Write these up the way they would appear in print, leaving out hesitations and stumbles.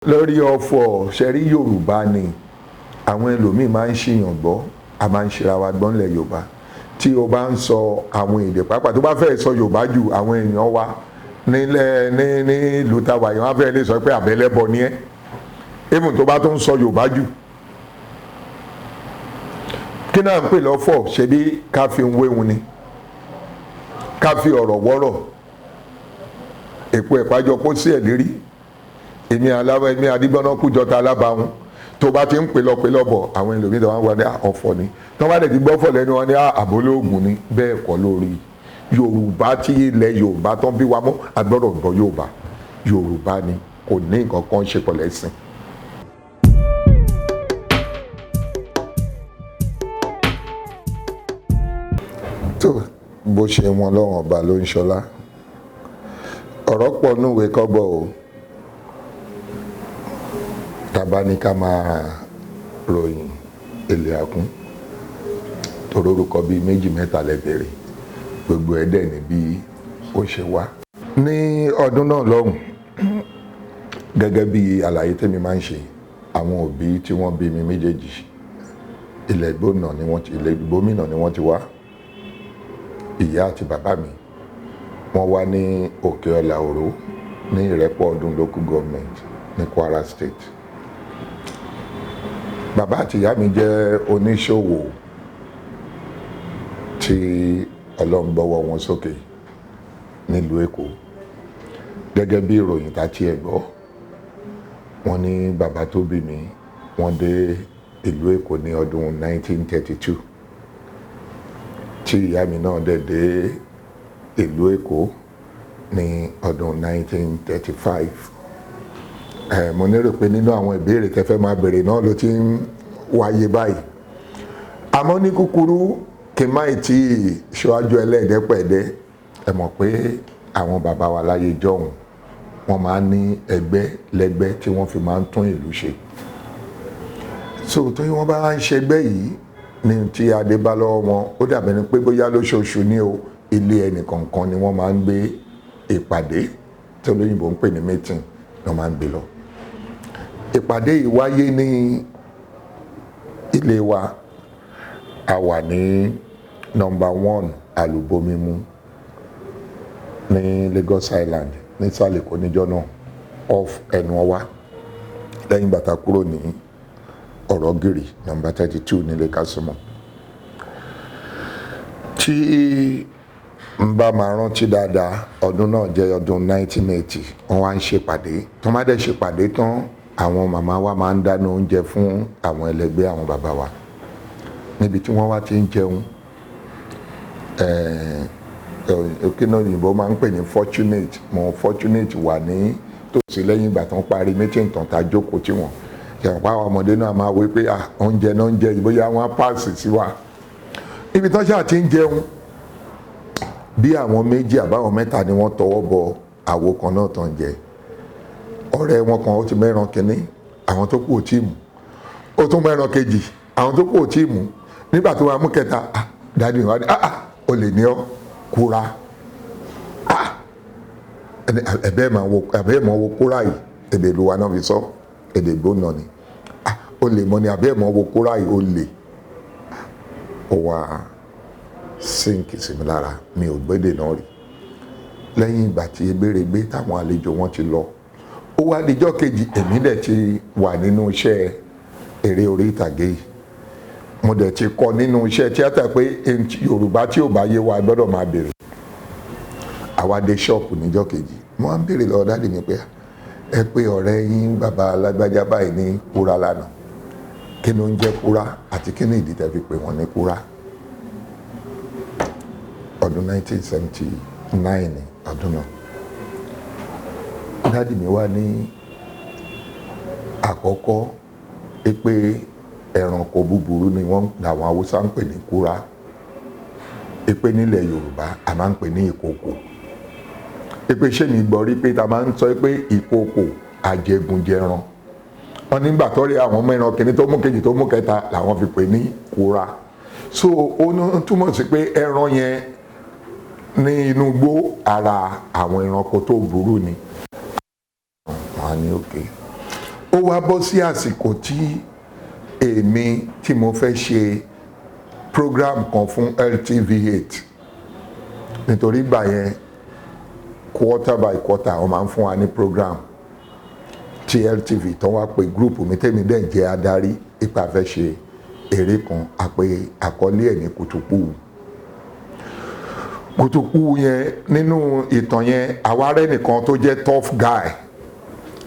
lórí ọ̀fọ̀ ṣẹ̀rí Yorùbá ni àwọn ẹlòmíì máa ń ṣìyàn gbọ́ a máa ń ṣera wa gbọ́ nílẹ̀ Yorùbá tí o bá ń sọ àwọn èdè pàápàá tó bá fẹ́ sọ Yorùbá jù àwọn èèyàn wa nílẹ̀ ní ìlú tàwa yìí wọ́n á fẹ́ lè sọ pé àbẹ̀lẹ́bọ ni ẹ́ even tó bá tó ń sọ Yorùbá jù kí náà ń pè lọ́fọ̀ ṣe bí ká fi ń wéhun ni ká fi ọ̀rọ̀ wọ́rọ̀ èpo ẹ̀pájọ kó sí ẹ̀ lérí èmi adigbọ́nà kújọta alábàáhùn tó bá ti ń pè lọ́bọ̀ àwọn ẹlòmíràn wọn wà ní ọ̀fọ̀ ni tó bá dẹ̀ ti gbọ́fọ̀ lẹ́nu wọn ní àbólóògùn ni bẹ́ẹ̀ kọ́ lórí Yorùbá tí ilẹ̀ Yorùbá tán bí wa mọ́ agbọ́dọ̀ gbọ́ Yorùbá ni kò ní nǹkan kan ṣe pọ̀ lẹ́sìn. tó bó ṣe wọn lọ́wọ́n ọba ló ń ṣọlá ọ̀rọ̀ pọ̀ núwèé kọ́gbọ̀ o tàbá ní ká máa ròyìn èlé àkún torórúkọ bíi méjì mẹ́ta lẹ́bẹ̀rẹ̀ gbogbo ẹ̀dẹ̀ ní bí ó ṣe wá. ní ọdún náà lọ́hùn gẹ́gẹ́ bí àlàyé tèmi máa ń ṣe àwọn òbí tí wọ́n bí mi méjèèjì ilẹ̀ Ìgbómìnà ni wọ́n ti wá ìyá àti bàbá mi wọ́n wá ní Òkè Ọ̀là Òró ní Ìrẹ́pọ̀ Ọdún local government ní Kwara State. Bàbá àti ìyá mi jẹ́ oníṣòwò tí Ọlọ́run gbọ́wọ́ wọn sókè nílùú Èkó gẹ́gẹ́ bí ìròyìn tàti ẹ̀ gbọ́ wọ́n ní bàbá tó bí mi wọ́n dé ìlú Èkó ní ọdún 1932 tí ìyá mi náà dẹ̀ dé ìlú Èkó ní ọdún 1935. Mo nírò pé nínú àwọn ìbéèrè tẹ́fẹ́ máa bèrè náà ló ti ń wáyé báyìí àmọ́ ní kúkúrú kí n má tí ṣíwájú ẹlẹ́ẹ̀dẹ́pẹ̀ẹ́dẹ́ ẹ mọ̀ pé àwọn bàbá wa láyé jọ̀hún wọ́n máa ń ní ẹgbẹ́ lẹ́gbẹ́ tí wọ́n fi máa ń tún ìlú ṣe so tó yí wọ́n bá ń ṣẹgbẹ́ yìí ní tí adé bá lọ́wọ́ wọn ó dàbẹ̀ ni pé bóyá lóṣooṣù ní o ilé ẹnìkọ̀ọ̀kan ni wọ́n máa ń gbé ìpàdé tí olóyìnbó ń pè ní meeting ló máa ń gbé lọ. Ìpàdé yìí wáyé ní ilé wa a wà ní nọ́mbà 1 Àlùbọ́mímú ní Lagos Island ní sàlẹ̀kọ́ níjọ́ náà off Ẹnuọwá lẹ́yìn bàtà kúrò ní Ọ̀rọ̀gìrì nọ́mbà 32 nílé Kásùmọ̀. Tí n bá máa rántí dáadáa ọdún náà jẹ́ ọdún 1980 wọ́n wá ń ṣèpàdé tó má dẹ̀ ṣèpàdé tán àwọn màmá wa máa ń dáná oúnjẹ fún àwọn ẹlẹgbẹ́ àwọn bàbá wa níbi tí wọ́n wá ti ń jẹun òkèèna òyìnbó máa ń pè ní fortunate wà ní tòsí lẹ́yìn ìgbà tó ń parí meeting tán tá jókòó tí wọ́n yàrá àwọn ọmọdé náà máa wí pé oúnjẹ náà ń jẹ ìbóyá wọn á pààsì sí wa ibi tó ṣáà ti ń jẹun bí àwọn méjì àbáwọn mẹ́ta ni wọ́n tọwọ́ bọ àwo kan náà tán jẹ ọ̀rẹ́ wọn kan ó ti mẹ́ran kínní àwọn tó kù ò tí mú ó tún mẹ́ran kejì àwọn tó kù ò tí mú nígbà tó wà mú kẹta dáàdì wà ní o lè ní ọ kúra ẹ̀bẹ́ mọ̀ wo kúra yìí èdè ìlú wa náà fi sọ èdè Ìgbómìnà ni o lè mọ̀ ní àbẹ́ mọ̀ wo kúra yìí o lè ó wà sínkì sí mi lára mi ò gbédè náà rí lẹ́yìn ìgbà tí egbèrègbè táwọn àlejò wọn ti lọ ó wá díjọ́ kejì èmi dẹ̀ ti wà nínú iṣẹ́ eré orí ìtàgé yìí mo dẹ̀ ti kọ́ nínú iṣẹ́ tíátà pé Yorùbá tí ò bá yé wa gbọ́dọ̀ máa bèrè àwa dé ṣọ́ọ̀pù níjọ́ kejì mo wá ń bèrè lọ́wọ́ dáàdì mi pé ẹ pé ọ̀rẹ́ yín bàbá alágbájá báyìí ní kúra lánàá kí ló ń jẹ́ kúra àti kí ni ìdí tẹ́ fi pè wọ́n ní kúra ọdún 1979 ọdún náà dáàdì mi wá ní àkọ́kọ́ pé ẹranko búburú ni wọ́n làwọn Haúsá ń pè ní kúra pé nílẹ̀ Yorùbá a máa ń pè ní ìkòkò pé ṣé mi gbọ́ rí pé ta máa ń sọ pé ìkòkò àjẹgúnjẹran wọn nígbà tó rí àwọn mẹ́ran kìíní tó mú kejì tó mú kẹta làwọn fi pè ní kúra so ó túmọ̀ sí pé ẹran yẹn ní inú igbó ara àwọn ẹranko tó burú ni wọ́n á ní òkè ó wá bọ́ sí àsìkò tí èmi tí mo fẹ́ ṣe program kan fún LTV8 nítorí gbà yẹn quarter by quarter wọ́n máa ń fún wa ní program tí LTV tó wá pé group mi tẹ́mi dẹ̀ jẹ́ adarí ipa fẹ́ ṣe eré kan àkọlé ẹ̀ ní Kùtùkù yẹn nínú ìtàn yẹn àwárẹ́ nìkan tó jẹ́ tough guy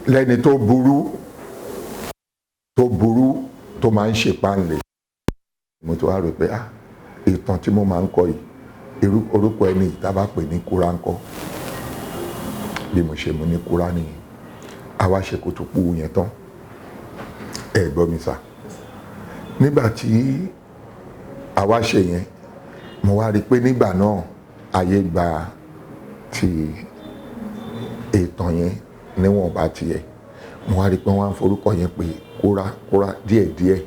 lẹ́ni tó burú tó máa ń ṣe páńlẹ̀. Mo ti wá rò pé ìtàn tí mo máa ń kọ yìí orúkọ ẹni tá bá pè ní Kúrà ńkọ́, bí mo ṣe mú ní Kúrà nìyẹn. Àwa ṣe Kùtùkù yẹn tán, ẹ gbọ́ mi sà, nígbà tí àwa ṣe yẹn mo wá rí pé nígbà náà ayé gba ti ìtàn yẹn níwọ̀nba tiẹ̀. Mo wá rí pé wọ́n á forúkọ yẹn pé Kúrà díẹ̀díẹ̀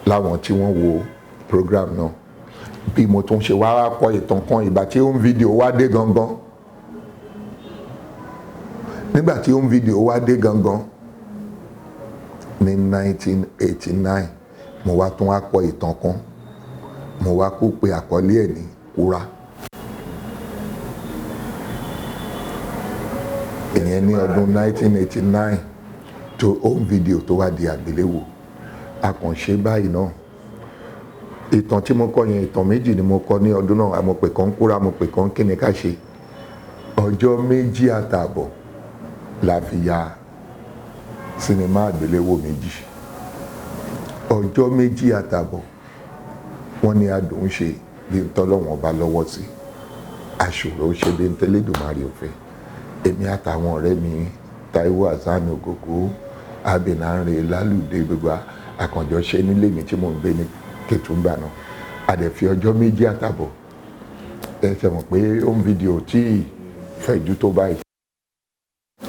láwọn tí wọ́n wo program náà. Bí mo tún ṣe wá kọ ìtàn kan ìgbà tí home video wá dé gangan, nígbà tí home video wá dé gangan ní 1989 mo wá tún wá kọ ìtàn kan, mo wá kó pe àkọlé ẹ̀ ní Kúrà. Ìyẹn ní ọdún 1989 tó home video tó wá di àgbéléwò. Àkànṣe báyìí náà, ìtàn tí mo kọ yẹn ìtàn méjì ni mo kọ ní ọdún náà. Mo pè kan Kúrà, mo pè kan Kíni ká ṣe. Ọjọ́ 2 àtààbọ̀ la fi ya sinimá àgbéléwò méjì. Ọjọ́ 2 àtààbọ̀ wọ́n ní adùn ṣe bí n tọ́lọ́wọ́n ọba lọ́wọ́ sí, àṣòro ṣe bí n tẹ́lẹ̀dùmarè òfin. Èmi àtàwọn ọ̀rẹ́ mi Táíwò Hasan Ògògó, Abinanre, Lálùdé, gbogbo àkànjọ ṣe nílé mi tí mò ń gbé ní Kẹ̀túngbà náà. A dẹ̀ fi ọjọ́ 2 àtààbọ̀, ẹ ṣe mọ̀ pé home video tí fẹ̀jú tó báyìí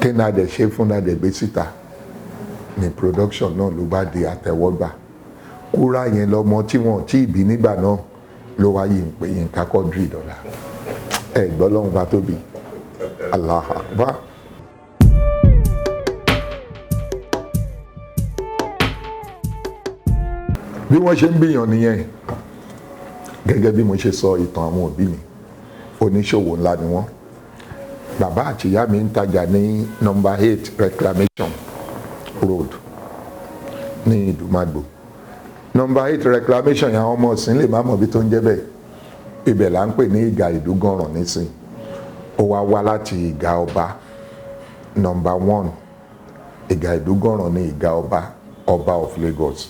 kí náà dẹ̀ ṣe fún náà dẹ̀ gbé síta ní production náà ló bá di àtẹ́wọ́gbà. Kúrà yẹn lọmọ tí wọn tí ìbí nígbà náà ló wáyé ń pè Yínká Quadri dọ́là. Ẹ gbọ́ lọ́hùn bá tóbi. Allahu Akbar. Bí wọ́n ṣe ń gbìyàn nìyẹn, gẹ́gẹ́ bí mo ṣe sọ ìtàn àwọn òbí mi, oníṣòwò ńlá ni wọ́n. Bàbá àti ìyá mi ń tajà ní number 8 Reclamation Road ní Ìdúmàgbò. Number 8 Reclamation yẹn àwọn ọmọ ọ̀sìn lè má mọ̀ bí tó ń jẹ́ bẹ́ẹ̀. Ibẹ̀ là ń pè ní Ìgà Ìdúgànràn nísìn. Ó wá wá láti Ìgà Ọba number 1. Ìgà Ìdúgànràn ní Ìgà Ọba of Lagos.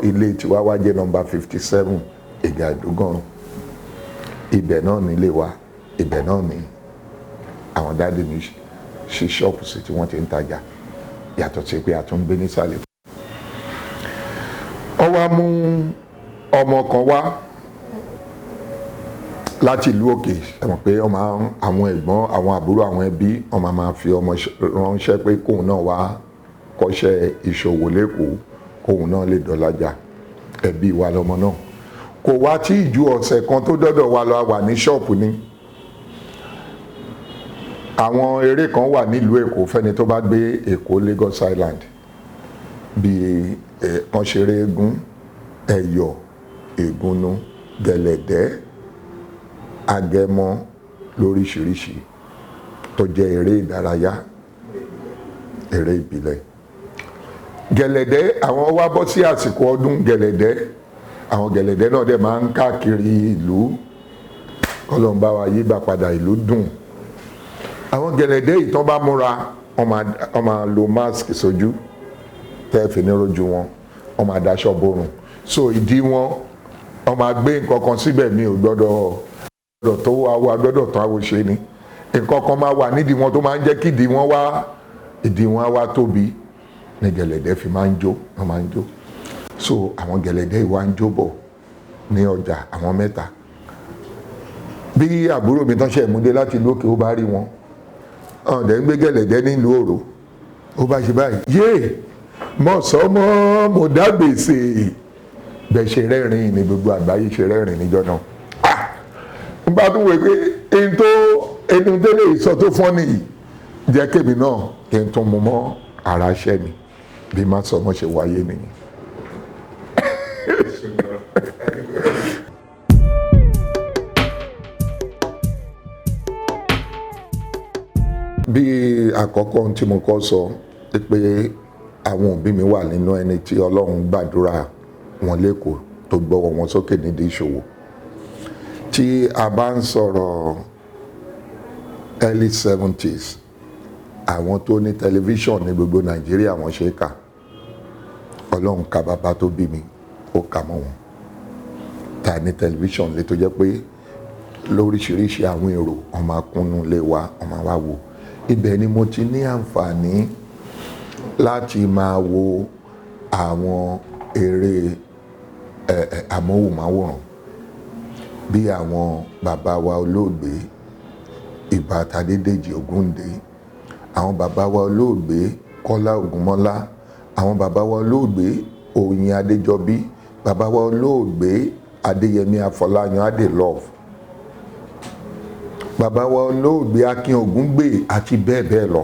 Ilé tiwa wá jẹ́ number 57 Ìgà Ìdúgànràn. Ibẹ̀ náà ní ilé wa, ibẹ̀ náà ní àwọn dáàdì mi ṣe ṣọ́ọ̀pù sí tí wọ́n ti ń tajà, yàtọ̀ sí pé a tún ń gbé nísàlẹ̀. Ó wá mú ọmọ kan wá láti ìlú òkè. Ẹ mọ̀ pé àwọn ẹ̀gbọ́n, àwọn àbúrò, àwọn ẹbí ọmọ máa fi ọmọ ránṣẹ́ pé kóun náà wá kọ́ṣẹ́ ìṣòwò lẹ́kọ̀ọ́, kóun náà lè dọ́lájà. Ẹbí wa lọmọ náà. Kò wá tí ìjú ọ̀sẹ̀ kan tó dọ́dọ̀ wa lọ wà ní ṣọ́ọ̀pù ni. Àwọn eré kan wà nílùú Èkó fẹ́ni tó bá gbé Èkó Lagos Island, bíi wọ́n ṣeré eégún, ẹ̀yọ̀, ègúnnú, gẹ̀lẹ̀dẹ́, agẹmọ lóríṣiríṣi tó jẹ́ eré ìdárayá, eré ìbílẹ̀. Gẹ̀lẹ̀dẹ́ àwọn wá bọ́ sí àsìkò ọdún gẹ̀lẹ̀dẹ́. Àwọn gẹ̀lẹ̀dẹ́ náà dẹ̀ máa ń káàkiri ìlú. Ọlọ́run bá wa yígbà padà, ìlú dùn. Àwọn gẹ̀lẹ̀dẹ́ yìí tán bá múra, wọ́n máa lo mask sójú tẹ́ẹ̀fì ní rojú wọn, wọ́n máa daṣọ borùn. So ìdí wọn, wọ́n máa gbé nǹkan kan síbẹ̀, mi ò gbọ́dọ̀ tó wá gbọ́dọ̀ tó àwọ̀ ṣe ni. Nǹkan kan máa wà nídìí wọn tó máa ń jẹ́ kí ìdí wọn wá tóbi ní gẹ̀lẹ̀dẹ́ fi máa ń jó, wọ́n máa ń jó. So àwọn gẹ̀lẹ̀dẹ́ yìí wá ń jó bọ̀ ní ọjà, àwọn mẹ́ta. Bí àbúrò mi tán ṣe múdé láti lókè ó bá rí wọn, ọ̀dẹ̀ ń gbé gẹ̀lẹ̀dẹ́ nílùú Òrò, ó bá ṣe báyìí, yéè mọ̀sọ́mọ́ mo dágbèsè. Bẹ́ẹ̀ ṣe rẹ́rìn ní gbogbo àgbáyé ṣe rẹ́rìn níjọ́ náà. Ń bá tún wé pé ẹni tó lè sọ tó fọ́ nìyí, jẹ́ kémi náà kí n tún mú mọ́ ara ṣẹ́ mi. bí má sọ mọ́ ṣe wáyé nìyí. Bí àkọ́kọ́ ohun tí mo kọ́ sọ pé àwọn òbí mi wà nínú ẹni tí Ọlọ́run gbàdúrà wọn lẹ́kọ̀ọ́ tó gbọ́wọ́ wọn sókè nídìí ìṣòwò. Tí a bá ń sọ̀rọ̀ early 70s, àwọn tó ní tẹlifíṣàn ní gbogbo Nàìjíríà wọ́n ṣe é kà. Ọlọ́run ka bàbá tó bí mi, ó kà mọ́ wọn. Ta ní tẹlifíṣàn lé tó jẹ́ pé lóríṣiríṣi àwọn èrò ọmọ akúnnú lé wa ọmọ wa wò. Ibẹ̀ ni mo ti ní àǹfààní láti máa wo àwọn eré amóhùnmáwòrán bí àwọn bàbá wa olóògbé Ìbà Tadédèjì Ògúndé, àwọn bàbá wa olóògbé Kọ́lá Ògúnmọ́lá, àwọn bàbá wa olóògbé Oyin Adéjọbí, bàbá wa olóògbé Adéyẹmí Afọláyan Adélọ́ọ̀fù, bàbá wa olóògbé Akin Ògúngbè àti bẹ́ẹ̀ bẹ́ẹ̀ lọ.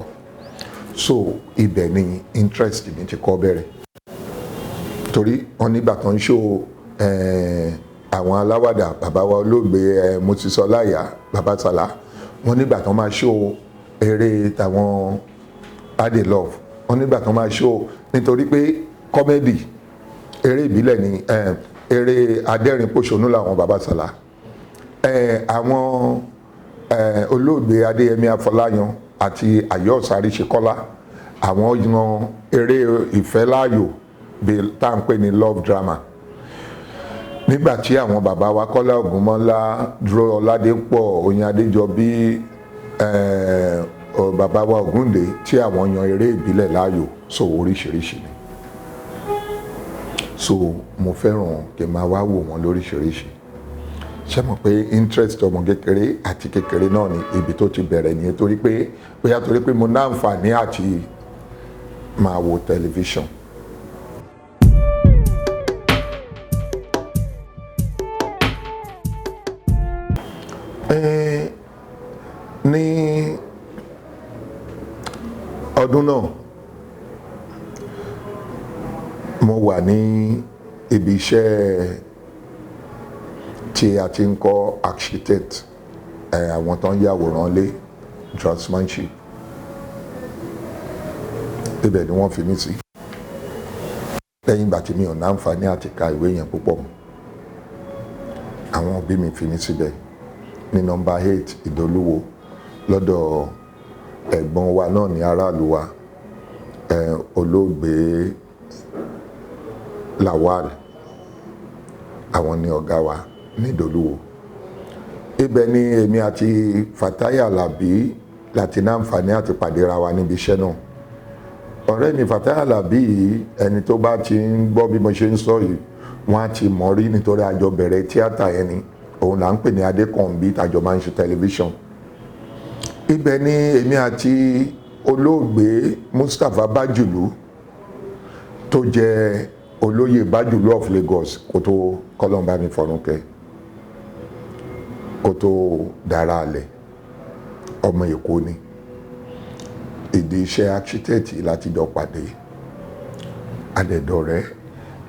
So ibẹ̀ ni interest mi ti kọ́ bẹ̀rẹ̀. Torí wọ́n nígbà kan ṣó àwọn aláwàdà bàbá wa olóògbé Mọ́tísọ́láyà bàbá Sàlá, wọ́n nígbà kan máa ṣó eré tàwọn Adélọ́ọ̀fù, wọ́n nígbà kan máa ṣó nítorí pé kọ́mẹ́dì eré ìbílẹ̀ ni eré adẹ́rìn pòṣónú làwọn bàbá Sàlá. Àwọn olóògbé Adéyẹmí Afọláyan àti Ayọ̀ Àríṣekọ́lá, àwọn yan eré ìfẹ́ láàyò bí tá à ń pè ní love drama. Nígbà tí àwọn bàbá wa Kọ́lá Ògúnmọ́lá, Dúró Ọládépọ̀, Oyin Adéjọbí, bàbá wa Ògúndé tí àwọn yan eré ìbílẹ̀ láàyò, so oríṣiríṣi ni. So mo fẹ́ràn kí n máa wá wò wọ́n lóríṣiríṣi. Ṣé mọ̀ pé interest ọmọ kékeré àti kékeré náà ni ibi tó ti bẹ̀rẹ̀ nìyẹn, torí pé bóyá torí pé mo ní àǹfààní àti máa wo tẹlifíṣàn. Ní ọdún náà mo wà ní ibi iṣẹ́ tí a ti ń kọ́ architect, àwọn tó ń yàwòrán lé, draftsmanship. Ibẹ̀ ni wọ́n fi mí sí. Lẹ́yìn ìgbà tí mi ò ní àǹfààní àti ka ìwé yẹn púpọ̀ mọ́, àwọn òbí mi fi mí síbẹ̀ ní nọ́mbà 8 Ìdólúwo lọ́dọ̀ ẹ̀gbọ́n wa náà ní aráàlú wa, olóògbé Lawal, àwọn ni ọ̀gá wa ní Ìdólúwo. Ibẹ̀ ni èmi àti Fatai Alabi láti ní àǹfààní àti pàdé ra wa níbi iṣẹ́ náà. Ọ̀rẹ́ mi Fatai Alabi yìí, ẹni tó bá ti ń gbọ́ bí mo ṣe ń sọ yìí, wọ́n á ti mọ̀ rí nítorí àjọ bẹ̀rẹ̀ tíátà yẹn ni. Òun là ń pè ní Adékànbí, tàjọ máa ń ṣe tẹlifíṣàn. Ibẹ̀ ni èmi àti olóògbé Mustapha Bájùlú tó jẹ́ olóyè Bájùlú of Lagos kó tó kọ́lọ́mbà mi fọ̀rúnkẹ́, kó tó dára alẹ̀, ọmọ Èkó ni. Ìdí iṣẹ́ architect láti jọ pàdé. Adẹ̀dọ̀rẹ́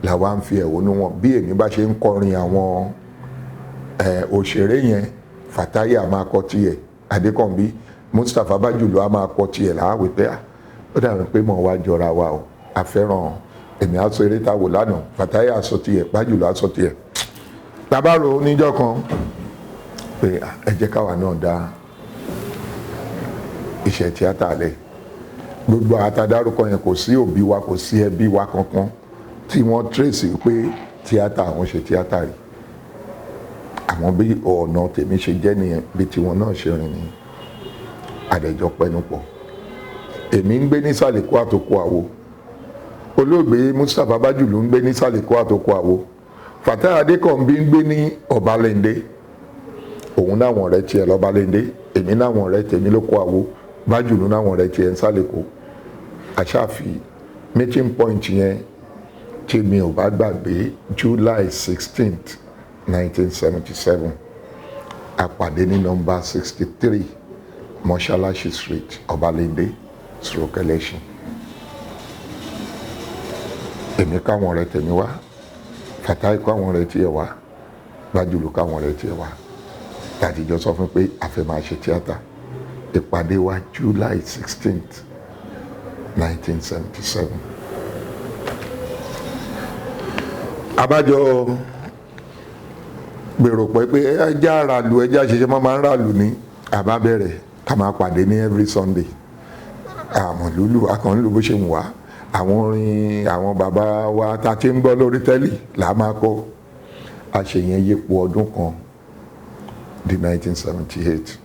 làwa ń fi ẹ̀hónú wọn bí èmi bá ṣe ń kọrin àwọn òṣèré yẹn, Fatai a máa kọ tiẹ̀, Adékànbí, Mustapha Bájùlú a máa kọ tiẹ̀ láàwẹ̀ pé ó dàbí pé mọ̀ wá jọra wa o, a fẹ́ràn èmi aṣọ eré táwò lánàá, Fatai aṣọ tiẹ̀, Bájùlú aṣọ tiẹ̀. Tabaro níjọ́ kan pé ẹ jẹ́ káwa náà dá iṣẹ́ tíátà lẹ̀. Gbogbo àtàdárúkọ yẹn kò sí òbí wa, kò sí ẹbí wa kankan tí wọ́n trace pé tíátà àwọn ṣe tíátà rí. Àwọn bí ọ̀nà tèmi ṣe jẹ́ nìyẹn, bí tiwọn náà ṣe rìn ní àdẹ̀jọ́ pẹnupọ̀. Èmi ń gbé ní Sàlẹ̀kó Àtòkò Àwo, olóògbé Mustapha Bájùlú ń gbé ní Sàlẹ̀kó Àtòkò Àwo, Fatai Adékànbí ń gbé ní Ọbalẹ́ndé, òun náwọn ọ̀rẹ́ tiẹ̀ lọ́balẹ́ndé, èmi náwọn ọ̀rẹ́ tèmi lóko Àwo, Bájùlú náwọn ọ̀rẹ́ tiẹ̀ ń Sàlẹ̀kó. Àṣàfi meeting point yẹn tí mi ò bá gbàgbé July 16th 1977, àpàdé ní nọ́mbà 63 Mọ́ṣáláṣí Street, Ọbalẹ́ndé, Ẹlẹ́ṣin. èmi káwọn ọ̀rẹ́ tèmi wá, Fatai káwọn ọ̀rẹ́ tiẹ̀ wá, Gbájúlù káwọn ọ̀rẹ́ tiẹ̀ wá, láti jọ sọ fún pé a fẹ́ máa ṣe tíátà. Ìpàdé wa July 16th 1977. Abájọ gbèrò pé ẹjá ràlù, ẹjá ṣiṣẹ́ máa ń ràlù ní àbá bẹ̀rẹ̀ ká máa pàdé ní every Sunday. Àmọ́ lúlù akànlù bó ṣe ń wá, àwọn orin àwọn bàbá wa ta ti ń gbọ́ lórí tẹ́lì là máa kọ́. Àṣeyẹn yípo ọdún kan di 1978.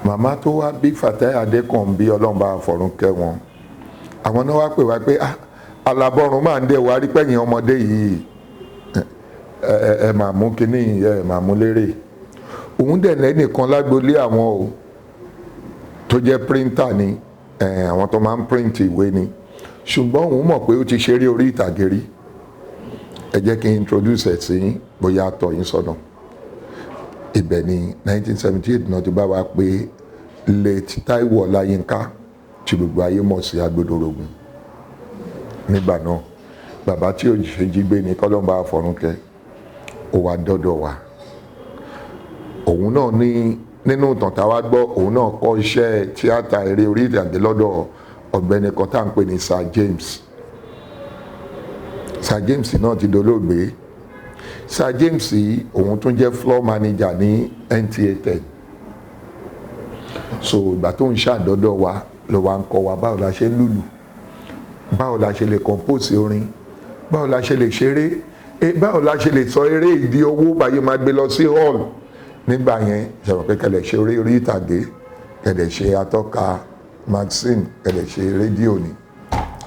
Màmá tó wá bí Fatai Adékànbí Ọlọ́run bá fọ̀run kẹ́ wọn, àwọn náà wá pè wá pé alábọ́run máa ń dẹ̀ wá rí pẹ̀yìn ọmọdé yìí, ẹ máa mú kínní, ẹ máa mú lérè. Òun dẹ̀ lẹ́nìkan lágbolé àwọn o tó jẹ́ píríntà ni, àwọn tó máa ń píríntì ìwé ni, ṣùgbọ́n òun mọ̀ pé ó ti ṣeré orí ìtàgé rí. Ẹ jẹ́ kí n introduce ẹ̀ sí bóyá tọ́ yín sọ́nà. Ibẹ̀ ni 1978 náà ti bá wa pé late Táíwò Ọláyínká tí gbogbo ayé mọ̀ sí Agbódòrògùn. Nígbà náà bàbá tí òjìṣẹ́ jí gbé ní kọ́lọ́mbà àfọ̀rúnkẹ́ ó wá dọ́dọ̀ wa. Òun náà ní nínú ìtàn tá a wá gbọ́, òun náà kọ́ iṣẹ́ tíátà eré orí ìtàgé lọ́dọ̀ ọ̀gbẹ́ni kan tá à ń pè ní Sir James. Sir James náà ti dolóògbé. Sir James òun tún jẹ́ floor manager ní NTA 10. So ìgbà tó ń ṣàdọ́dọ̀ wa ló wá ń kọ́ wa báwo la ṣe ń lùlù, báwo la ṣe lè compose orin, báwo la ṣe lè ṣeré, báwo la ṣe lè sọ eré ìdí owó báyìí máa gbé lọ sí hall. Nígbà yẹn ṣàwọn pé kẹlẹ̀ ṣe orí ìtàgé, kẹlẹ̀ ṣe atọ́ka magazine, kẹlẹ̀ ṣe rédíò ni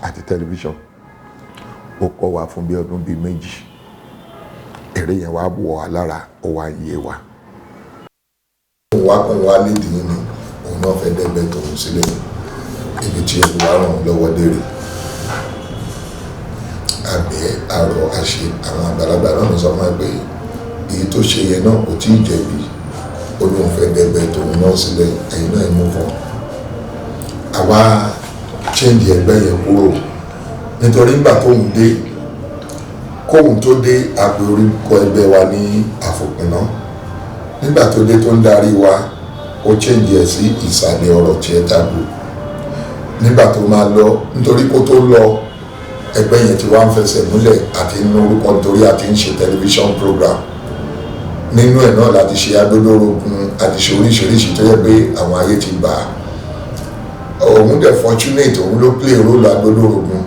àti tẹlifíṣàn. Ó kọ́ wa fún bí ọdún bíi méjì. Eré yẹn wá wọ̀ wá lára, ó wá yé wa. Òun wá kún wa nídìí ni òun náà fẹ́ dẹ́gbẹ́ tòun sílẹ̀ ibi tí ewu wa ràn lọ́wọ́ dèrè. Àgbẹ̀ àrọ̀ àṣe àwọn àgbàlagbà náà sọ fún ẹ pé èyí tó ṣe yẹn náà kò tí ì jẹ̀bi, ó lóun fẹ́ dẹ́gbẹ́ tòun náà sílẹ̀, ẹ̀yin náà mú fún un. Àwa change ẹgbẹ́ yẹn kúrò nítorí nígbà tóun dé, kóun tó dé àpè orúkọ ẹgbẹ́ wa ní Àfòpíná. Nígbà tó dé tó ń darí wa, ó change ẹ̀ sí Ìsàlẹ̀ Ọ̀rọ̀ Theatre Group. Nígbà tó máa lọ, nítorí kó tó lọ, ẹgbẹ́ yẹn ti wá ń fẹsẹ̀ múlẹ̀ àti inú orúkọ nítorí àti ń ṣe television program. Nínú ẹ̀ náà láti ṣe Agbódòrògùn àti ṣe oríṣiríṣi tó yẹ pé àwọn ayé ti gbà á. Òun dẹ̀ fortunate, òun ló play role Agbódòrògùn.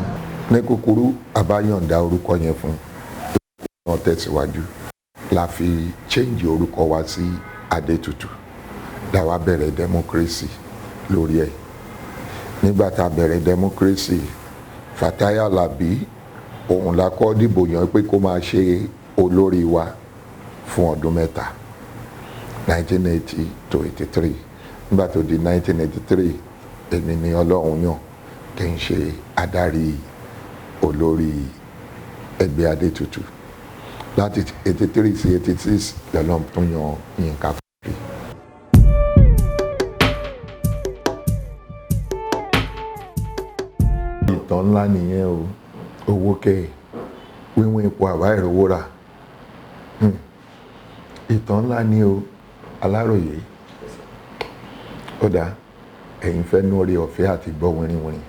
Ní kúkúrú, àbáyọ̀ǹda orúkọ yẹn fún wọn tẹ̀síwájú. La fi change orúkọ wa sí Adétutù. Láwa bẹ̀rẹ̀ democracy lórí ẹ̀. Nígbà tá a bẹ̀rẹ̀ democracy, Fatai Alábí òun la kọ́ dìbò yàn pé kó máa ṣe olórí wa fún ọdún mẹ́ta 1980 to 83. Nígbà tó di 1983, èmi ni Ọlọ́run yàn kí n ṣe adarí olórí ẹgbẹ́ Adétutù. Láti 83 sí 86 lọ́lọ́run tún yan Yínká Fábí. Ìtàn ńlá nìyẹn o, owó kẹ́ wíwọ́n ipò àbá ìrówó rà. Ìtàn ńlá ni o, Aláròyé. Ó dáa, ẹ̀yin fẹ́ nú orí ọ̀fẹ́ àti gbọ́ wìrìwìrì.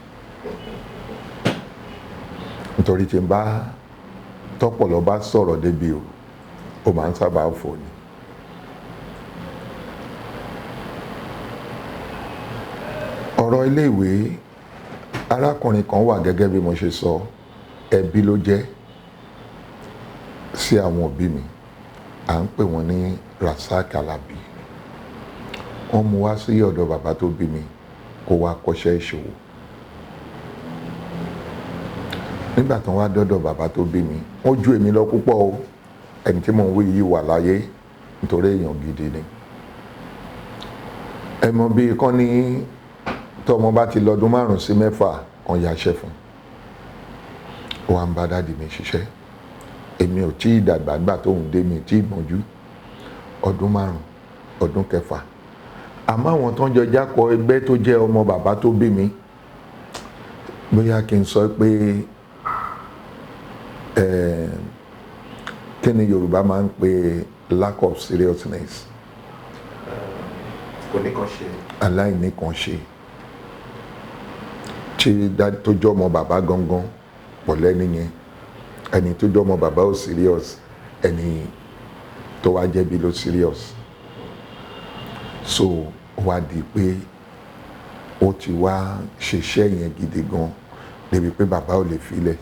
Nítorí tí n bá tọ́pọ̀lọ́ bá sọ̀rọ̀ débi o, ó máa ń sábà fò ní. Ọ̀rọ̀ iléèwé, arákùnrin kan wà gẹ́gẹ́ bí mo ṣe sọ, ẹbí ló jẹ́ sí àwọn òbí mi. À ń pè wọ́n ní Rasaq Alábí. Wọ́n mú wá sí ọ̀dọ̀ bàbá tó bí mi kó wá kọ́ṣẹ́ ìṣòwò. Nígbà tí wọ́n wá dọ́dọ̀ bàbá tó bí mi, wọ́n ju èmi lọ púpọ̀ o. Ẹni tí mò ń wí yìí wà láyé nítorí èèyàn gidi ni. Ẹ mọ̀ bí kán ní tọ́mọ bá ti lọ́dún 5 sí 6 kan yaṣẹ́ fún. Ó wá ń bá dádì mi ṣiṣẹ́. Èmi ò tí ì dàgbà nígbà tóun dé, mi tí ì gbọ́njú. Ọdún 5, ọdún 6. Àmọ́ àwọn tó ń jọ jákọ̀ ẹgbẹ́ tó jẹ́ ọmọ bàbá tó bí mi, bóyá kí n sọ pé kí ni Yorùbá máa ń pe lack of seriousness? kò ní kan ṣe. aláìníkànṣe tí tó jọ ọmọ bàbá gangan pọ̀ lẹ́ni yẹn, ẹni tó jọ ọmọ bàbá ò serious, ẹni tó wá jẹ̀bi ló serious. So wá di pé ó ti wá ṣiṣẹ́ yẹn gidi gan débi pé bàbá ò lè filẹ̀.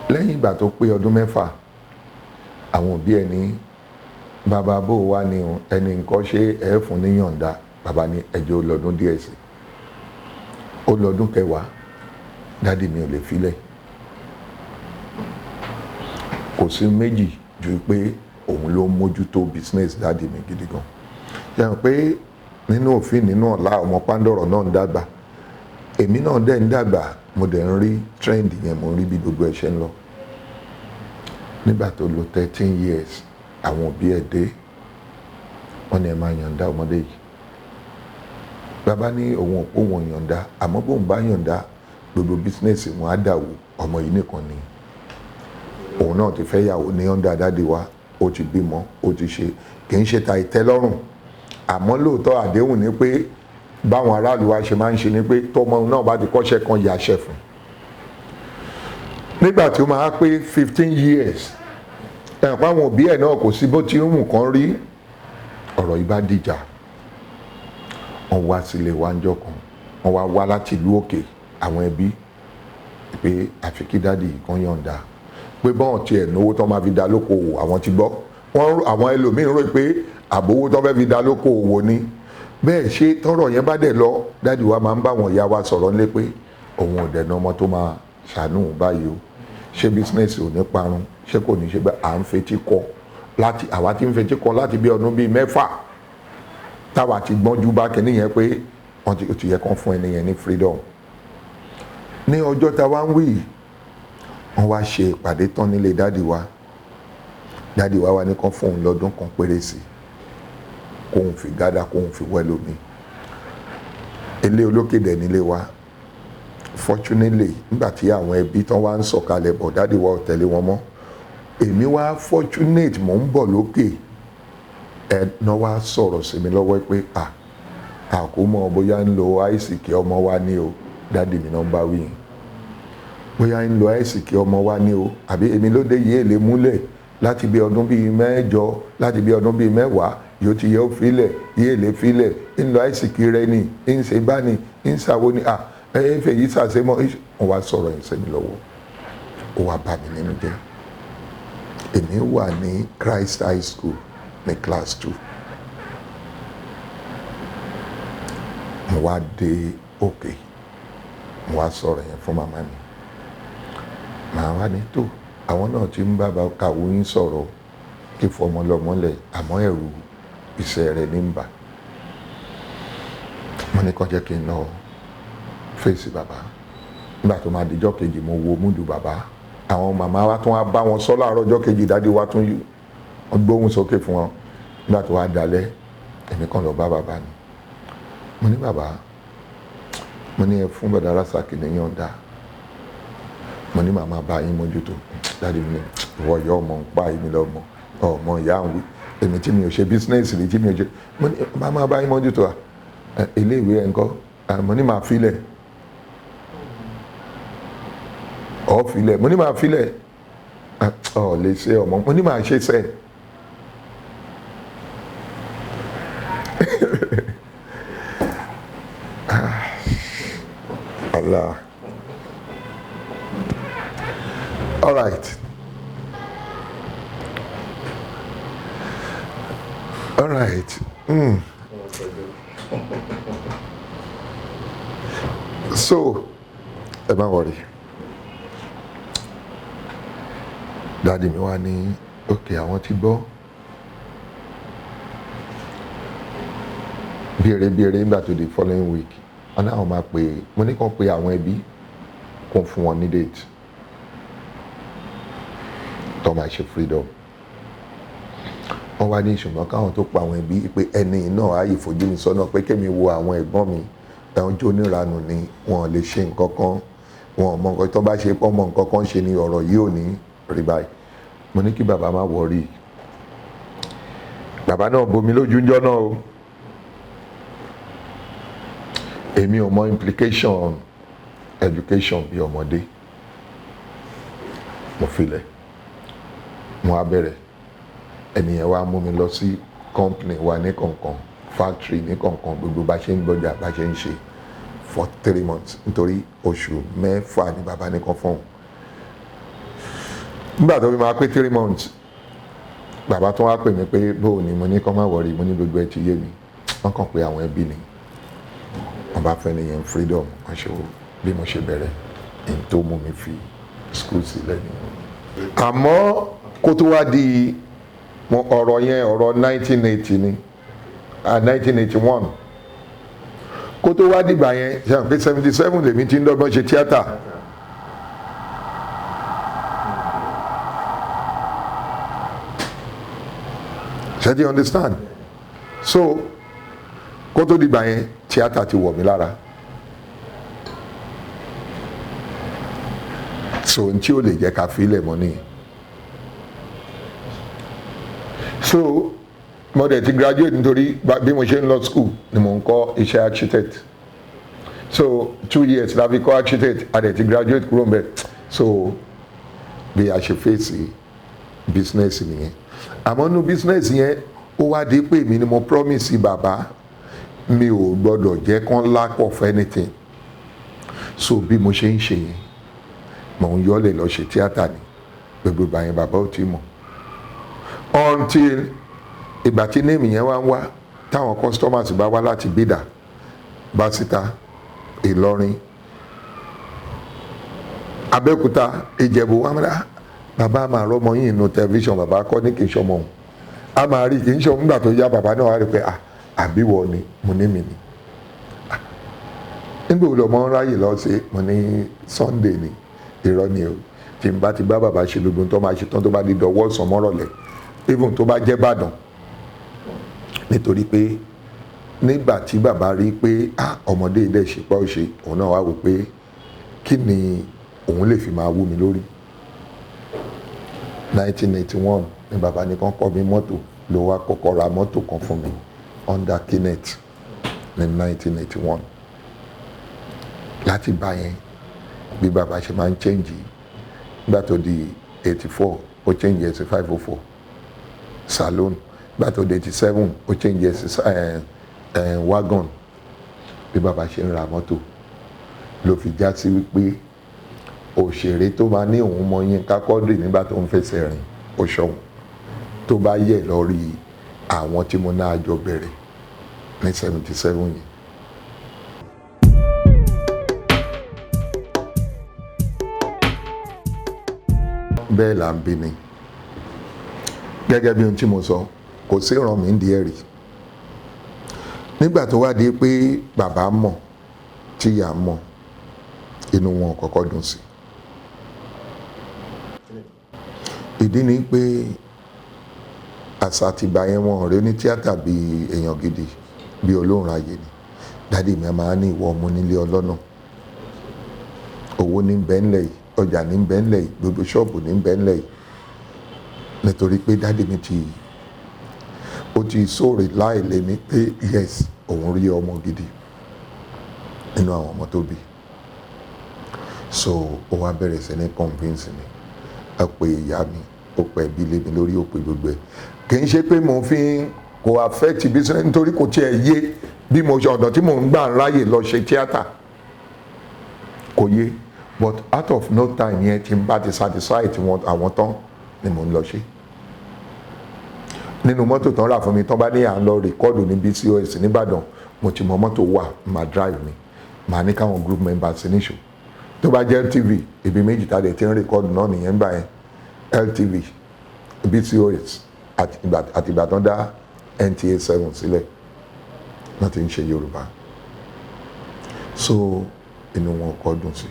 Lẹ́yìn ìgbà tó pé ọdún 6, àwọn òbí ẹni bàbá bó wá ní ẹni nǹkan ṣe ẹ fún ní yọ̀ǹda. Bàbá ní ẹjọ́ ó lọ́dún díẹ̀ sí, ó lọ́dún 10, dádì mi ò lè filẹ̀. Kò sí méjì ju pé òun ló mójútó business dádì mi gidi gan. Yàrá pé nínú òfin nínú ọ̀la ọmọ Pandoro náà ń dàgbà, èmi náà dẹ̀ ń dàgbà, mo dẹ̀ ń rí trend yẹn, mo ń rí bí gbogbo ẹ̀ ṣe ń lọ. Nígbà tó lò 13 years, àwọn òbí ẹ̀ dé, wọ́n ní ẹ máa yọ̀ǹda ọmọdé yìí. Bàbá ní òun ò pò wọn yọ̀ǹda, àmọ́ bóun bá yọ̀ǹda gbogbo business wọn á dàwó, ọmọ yìí nìkan ni. Òun náà ti fẹ́ yàwó ní under dádì wa, ó ti bímọ, ó ti ṣe, kì í ṣe ta ìtẹ́lọ́rùn. Àmọ́ lóòótọ́ àdéhùn ni pé báwọn aráàlú wa ṣe máa ń ṣe ni pé tọmọ náà bá ti kọ́ṣẹ́ kan yàṣẹ fún. Nígbà tí ó máa pé 15 years, ẹ̀pọ̀ àwọn òbí ẹ̀ náà kò sí bó ti ń mú kan rí, ọ̀rọ̀ yìí bá dìjà. Wọ́n wá sílé wa ńjọ́ kan, wọ́n wá láti ìlú òkè, àwọn ẹbí, pé àfi kí dádì kan yọ̀ǹda. Pé bọ́n ti ẹ̀ náwó tán máa fi dá lókoòwò, àwọn ti gbọ́. Àwọn ẹlòmíín rò pé àbówó tán fẹ́ fi dá lókoòwò ni. Bẹ́ẹ̀ ṣe tọ́rọ̀ yẹn bá dẹ̀ lọ, dádì wa máa ń bá wọn ìyá wa sọ̀rọ̀ nílé pé òun ò dẹ̀nà ọmọ tó máa ṣàánú báyìí o. Ṣé business ò ní parun? Ṣé kò ní ṣe pé à ń fetí kọ láti, àwa ti ń fetí kọ láti bí ọdún bíi 6 táwa ti gbọ́njú bá kẹ́ni yẹn pé ó ti yẹ kán fún ẹni yẹn ní freedom. Ní ọjọ́ tá wá ń wí, wọ́n wá ṣe ìpàdé tán nílé dádì wa. Dádì wa wá ní kán fún òun lọ́dún kan péré sí, kóun fi gádà kóun fi wẹ́ lómi. Ilé olókè dẹ̀ nílé wa. Fortunately, nígbà tí àwọn ẹbí tán wá ń sọ̀kalẹ̀ bọ̀, dádì wa ò tẹ̀lé wọn mọ́. Èmi wá fortunate, mò ń bọ̀ lókè. Ẹ̀nà wá sọ̀rọ̀ sí mi lọ́wọ́ pé àkómọ bóyá ń lo àìsìkí ọmọ wa ní o, dádì mi náà ń bá wí yìí. Bóyá ń lo àìsìkí ọmọ wa ní o, àbí èmi ló dé yìí èlé múlẹ̀ láti bí ọdún bíi 8, láti bí ọdún bíi 10, yóò ti yẹ ó filẹ̀, yìí èlé filẹ̀, ń lo àìsìkí rẹ ni, ń ṣe bá ni, ń ṣàwo ni, ẹ̀fẹ̀ yìí ṣàṣemọ́. Wọ́n wá sọ̀rọ̀ yìí sí mi lọ́wọ́, ó wá bà mí nínú jẹ́. Èmi wà ní Christ High School ní class 2. Mo wá dé òkè, mo wá sọ̀rọ̀ yẹn fún màmá mi. Màá wá ní tó, àwọn náà ti ń bá kàwé yín sọ̀rọ̀ kí fọmọ lọ́mọlẹ̀, àmọ́ ẹ̀rù iṣẹ́ rẹ̀ ní ń bà. Mo ní kó jẹ́ kí n lọ fèsì bàbá. Nígbà tó máa dijọ́ kejì, mo wo múdù bàbá. Àwọn màmá wa tún wá bá wọn sọ láàárọ̀ ọjọ́ kejì, dádì wa tún gbóhùn sókè fún wọn. Nígbà tó wá dalẹ̀, èmi kàn lọ bá bàbá ni. Mo ní bàbá, mo ní ẹ fún bàdá Rasaki ní yọ̀ǹda. Mo ní màmá bá yín mójútó. Dádì mi ní ìwọ yọ ọmọ ń pa èmi lọ́mọ, ọmọ ìyá ń wí. Èmi tí mi ò ṣe business rí, tí mi ò ṣe. Mo ní màmá bá yín mójútó ilé ìwé ẹ̀ ńkọ́? Mo ní màá filẹ̀. Ọ̀ filẹ̀. Mo ní màá filẹ̀. Lè ṣe ọmọ. Mo ní màá ṣe sẹ́ẹ̀. Allah. All right. All right. So, ẹ má worry. Dádì mi wá ní okay, àwọn ti gbọ́. Bíèrè nígbà tó di following week. Wọ́n náà máa pè, mo ní kàn pé àwọn ẹbí kún fún wọn ní date tó máa ṣe freedom. Wọ́n wá ní ṣùgbọ́n káwọn tó pa àwọn ẹbí pé ẹni náà á yìí fojú mi sọ́nà pé kémi wo àwọn ẹ̀gbọ́n mi, ẹ̀hún jó níranù ni wọn lè ṣe nǹkan kan wọn mọ nǹkan tó bá ṣe ọmọ nǹkan kan ṣe ni ọ̀rọ̀ yìí ò ní rí báyìí. Mo ní kí bàbá má wọrí. Bàbá náà bomi lójú ńjọ́ náà o. Èmi ò mọ implication education bí ọmọdé. Mo filẹ̀, mo á bẹ̀rẹ̀. Ẹnìyẹn wá mú mi lọ sí company wa ní kọ̀ọ̀kan, factory ní kọ̀ọ̀kan, gbogbo bá ṣe ń gbọ́jà bá ṣe ń ṣe for 3 months nítorí oṣù 6 ni bàbá nìkan fún un. Nígbà tó fi máa pé 3 months, bàbá tó wá pè mí pé bóò ni, mo ní kó má wọrí, mo ní gbogbo ẹ ti yé mi. Wọ́n kàn pé àwọn ẹbí ni wọ́n bá fẹ́ nìyẹn freedom. Wọ́n ṣe wo bí mo ṣe bẹ̀rẹ̀ èyí tó mú mi fi school sílẹ̀ ni. Àmọ́ kó tó wá di ọ̀rọ̀ yẹn, ọ̀rọ̀ 1980 ni 1981, kó tó wá dìgbà yẹn ṣe pé 77 lèmi ti ń dọ́gbọ́n ṣe tíátà. Ṣé do you understand? So kó tó dìgbà yẹn tíátà ti wọ̀ mí lára. So n tí ó lè jẹ́ ká fi ilẹ̀ mọ́ nìyẹn. So mo dẹ̀ ti graduate nítorí bí mo ṣe ń lọ school ni mo ń kọ́ iṣẹ́ architect. So 2 years la fi kọ́ architect, a dẹ̀ ti graduate kúrò mbẹ̀. So bí a ṣe fèsì business nìyẹn. Àmọ́ nínú business yẹn ó wá dé pé mi ni mo promise bàbá mi ò gbọ́dọ̀ jẹ́ kán lack of anything. So bí mo ṣe ń ṣe yẹn mò ń yọ́lẹ̀ lọ ṣe tíátà ni gbogbo ìgbà yẹn bàbá ò tí mọ̀. Until ìgbà tí name yẹn wá ń wá táwọn customers bá wá láti Bídà, Básítà, Ìlọrin, Abẹ́òkúta, Ìjẹ̀bú, wá mọ́ra bàbá máa rọ́mọ yín inú tẹlifíṣàn, bàbá kọ́ ní kì í ṣọmọ òun. A máa rí kì í ṣọmọ nígbà tó yá bàbá náà wá rí pé àbíwọ ni mo ní mi ni. Nígbà wo lọmọ ń ráyè lọ sí mo ní Sunday ni, irọ́ ni o. Tí n bá ti bá bàbá ṣe gbogbo tó máa ṣe tán tó bá di dọwọ́ ọ̀sán mọ́rọ̀lẹ́, even tó bá jẹ́ Ìbàdàn. Nítorí pé nígbà tí bàbá rí pé ọmọdé ilé ìṣèpá ò ṣe, òun náà wá wò pé kí ni òun lè fi máa wú mi lórí. 1981 ni bàbá nìkan kọ́ mi mọ́tò, ló wá kọ́kọ́ ra mọ́tò kan fún mi Honda Kinet ní 1981. Láti bá yẹn bí bàbá ṣe máa ń change, nígbà tó di 84 ó change ẹ̀ sí 504 Saloon, nígbà tó di 87 ó change ẹ̀ sí wagon. Bí bàbá ṣe ń ra mọ́tò ló fi já sí wípé òṣèré tó máa ní òun mọ Yínká Quadri nígbà tó ń fẹsẹ̀ rìn ó ṣọ̀hún tó bá yẹ̀ lórí àwọn tí mo náà jọ bẹ̀rẹ̀ ní 77 yẹn. Bẹ́ẹ̀ là ń bí ni gẹ́gẹ́ bí ohun tí mo sọ, kò sí ràn mí di ẹ̀rí. Nígbà tó wá di pé bàbá mọ̀ tí ìyá mọ̀, inú wọn kọ́kọ́ dùn sí. Ìdí ni pé àṣà àtìgbà yẹn wọn ọ̀rẹ́ ní tíátà bí èèyàn gidi bí olóhùn ayé ni. Dádì mi máa ní ìwọ ọmọ nílé ọlọ́nà, owó ní bẹ́ńlẹ̀ yìí, ọjà ní bẹ́ńlẹ̀ yìí, gbogbo ṣọ́ọ̀bù ní bẹ́ńlẹ̀ yìí. Nítorí pé dádì mi ó ti sóòrè láìlé mi pé yes òun rí ọmọ gidi nínú àwọn ọmọ tó bí. So ó wá bẹ̀rẹ̀ sí ní convince mi, ẹ pé ìyá mi, ó pẹ́ bí lé mi lórí, ó pé gbogbo ẹ̀. Kì í ṣe pé mo fi kò affect business nítorí kò tiẹ̀ yé bí mo ṣe ọ̀dọ̀ tí mò ń gbà ráyè lọ ṣe tíátà kò yé, but out of no time yẹn tí n bá ti satisfy tí àwọn tán ni mò ń lọ ṣe. Nínú mọ́tò tán rà fún mi tán bá ní à ń lọ rìkọ́ọ̀dù ní BCOS nìbàdàn, mo ti mọ mọ́tò wà máa drive mi, màá ní káwọn group members níṣò. Tó bá jẹ́ LTV ibi méjì tá a lè ti ń rìkọ́ọ̀dù náà nìyẹn gbà yẹn, LTV, BCOS àtìgbà tán dá NTA 7 sílẹ̀ náà ti ń ṣe Yorùbá. So inú wọn kọ́ dùn sí.